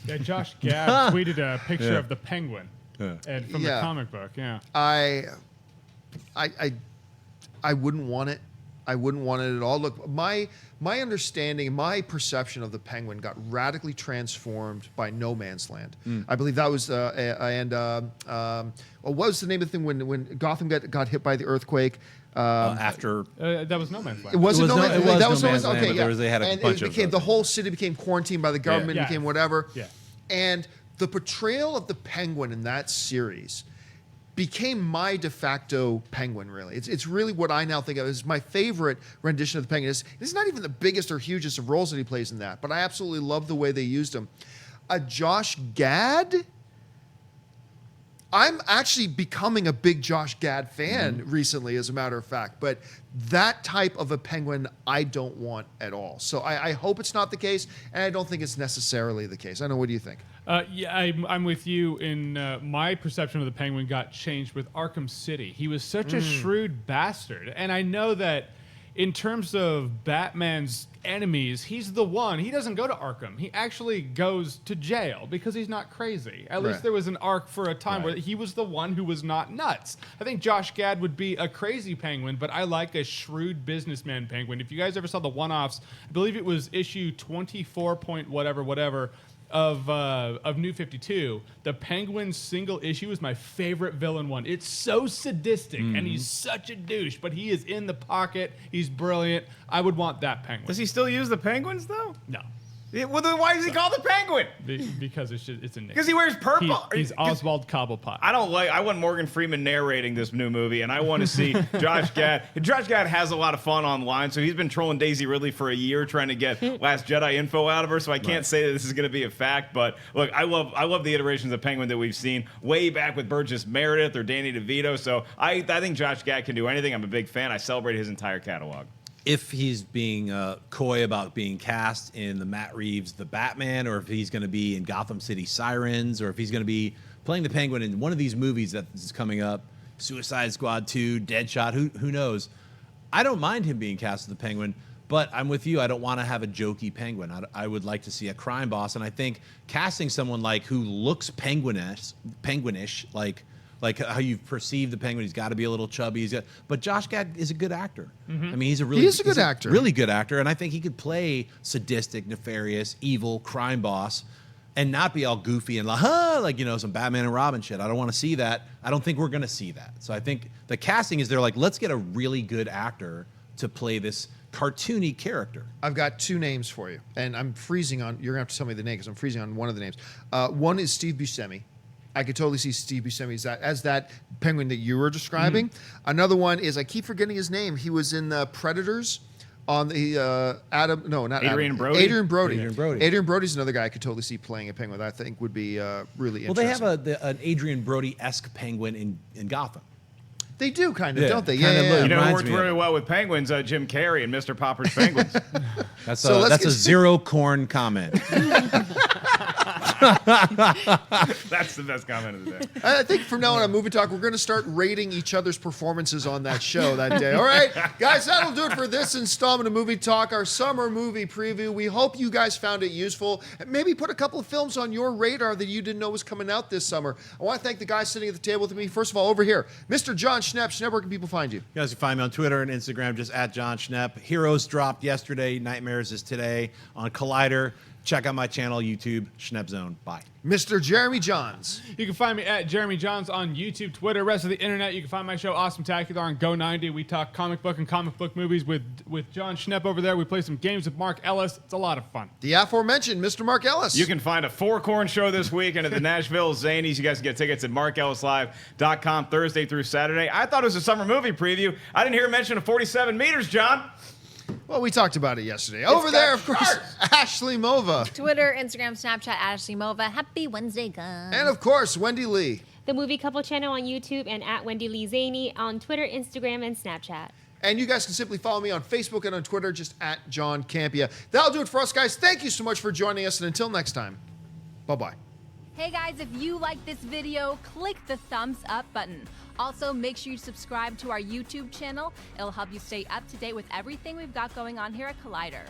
Yeah, Josh Gad tweeted a picture of the Penguin and from the comic book. Yeah, I wouldn't want it. I wouldn't want it at all. Look, my understanding, my perception of the Penguin got radically transformed by No Man's Land. I believe that was, what was the name of the thing when Gotham got hit by the earthquake? that was No Man's Land. It wasn't No Man's Land. That was No No Man's Man's Land. Okay, yeah. They had a bunch of the whole city became quarantined by the government, became whatever. Yeah. And the portrayal of the Penguin in that series became my de facto Penguin, really. It's really what I now think of as my favorite rendition of the Penguin. It's not even the biggest or hugest of roles that he plays in that, but I absolutely love the way they used him. Josh Gad, I'm actually becoming a big Josh Gad fan recently, as a matter of fact, but that type of a Penguin I don't want at all. So I hope it's not the case, and I don't think it's necessarily the case. I know, what do you think? Yeah, I'm with you. In my perception of the Penguin got changed with Arkham City. He was such a shrewd bastard, and I know that in terms of Batman's enemies, he's the one. He doesn't go to Arkham. He actually goes to jail because he's not crazy. At least there was an arc for a time where he was the one who was not nuts. I think Josh Gad would be a crazy Penguin, but I like a shrewd businessman Penguin. If you guys ever saw the one-offs, I believe it was issue 24 point whatever of New 52, the Penguin's single issue is my favorite villain one. It's so sadistic, and he's such a douche, but he is in the pocket. He's brilliant. I would want that Penguin. Does he still use the penguins though? No. Well, then why is he called the Penguin? Because it's a nickname. Because he wears purple. He's Oswald Cobblepot. I want Morgan Freeman narrating this new movie, and I want to see Josh Gad. Josh Gad has a lot of fun online, so he's been trolling Daisy Ridley for a year trying to get Last Jedi info out of her. So I can't say that this is going to be a fact, but look, I love the iterations of Penguin that we've seen way back with Burgess Meredith or Danny DeVito. So I think Josh Gad can do anything. I'm a big fan. I celebrate his entire catalog. If he's being coy about being cast in the Matt Reeves The Batman, or if he's going to be in Gotham City Sirens, or if he's going to be playing the Penguin in one of these movies that is coming up, Suicide Squad 2, Deadshot, who knows? I don't mind him being cast as the Penguin, but I'm with you. I don't want to have a jokey Penguin. I would like to see a crime boss, and I think casting someone who looks penguinish, like how you perceive the Penguin, he's got to be a little chubby. But Josh Gad is a good actor. I mean, he's a good actor, really good actor, and I think he could play sadistic, nefarious, evil crime boss, and not be all goofy and some Batman and Robin shit. I don't want to see that. I don't think we're going to see that. So I think the casting is let's get a really good actor to play this cartoony character. I've got two names for you, and I'm freezing on. You're gonna have to tell me the name because I'm freezing on one of the names. One is Steve Buscemi. I could totally see Steve Buscemi as that Penguin that you were describing. Another one is, I keep forgetting his name. He was in the Predators on the Adrian Brody. Adrian Brody. Adrian Brody's another guy I could totally see playing a Penguin that I think would be really interesting. Well, they have an Adrian Brody-esque Penguin in Gotham. They do kind of, don't they? Yeah. You know who worked really well with Penguins? Jim Carrey and Mr. Popper's Penguins. That's a zero corn comment. That's the best comment of the day. I think from now on Movie Talk, we're going to start rating each other's performances on that show that day. All right, guys, that'll do it for this installment of Movie Talk, our summer movie preview. We hope you guys found it useful. Maybe put a couple of films on your radar that you didn't know was coming out this summer. I want to thank the guys sitting at the table with me. First of all, over here, Mr. John Schnepp. Schnepp, where can people find you? You guys can find me on Twitter and Instagram, just at John Schnepp. Heroes dropped yesterday. Nightmares is today on Collider. Check out my channel, YouTube, Schnepp Zone. Bye. Mr. Jeremy Johns. You can find me at Jeremy Johns on YouTube, Twitter, rest of the internet. You can find my show Awesome-tacular on Go90. We talk comic book and comic book movies with John Schnepp over there. We play some games with Mark Ellis. It's a lot of fun. The aforementioned Mr. Mark Ellis. You can find a four-corn show this weekend at the Nashville Zanies. You guys can get tickets at markellislive.com Thursday through Saturday. I thought it was a summer movie preview. I didn't hear mention of 47 meters, John. Well, we talked about it yesterday. Over there, of course, Ashley Mova. Twitter, Instagram, Snapchat, Ashley Mova. Happy Wednesday, guys. And of course, Wendy Lee. The Movie Couple channel on YouTube and at Wendy Lee Zaney on Twitter, Instagram, and Snapchat. And you guys can simply follow me on Facebook and on Twitter, just at John Campia. That'll do it for us, guys. Thank you so much for joining us, and until next time, bye-bye. Hey guys, if you like this video, click the thumbs up button. Also, make sure you subscribe to our YouTube channel. It'll help you stay up to date with everything we've got going on here at Collider.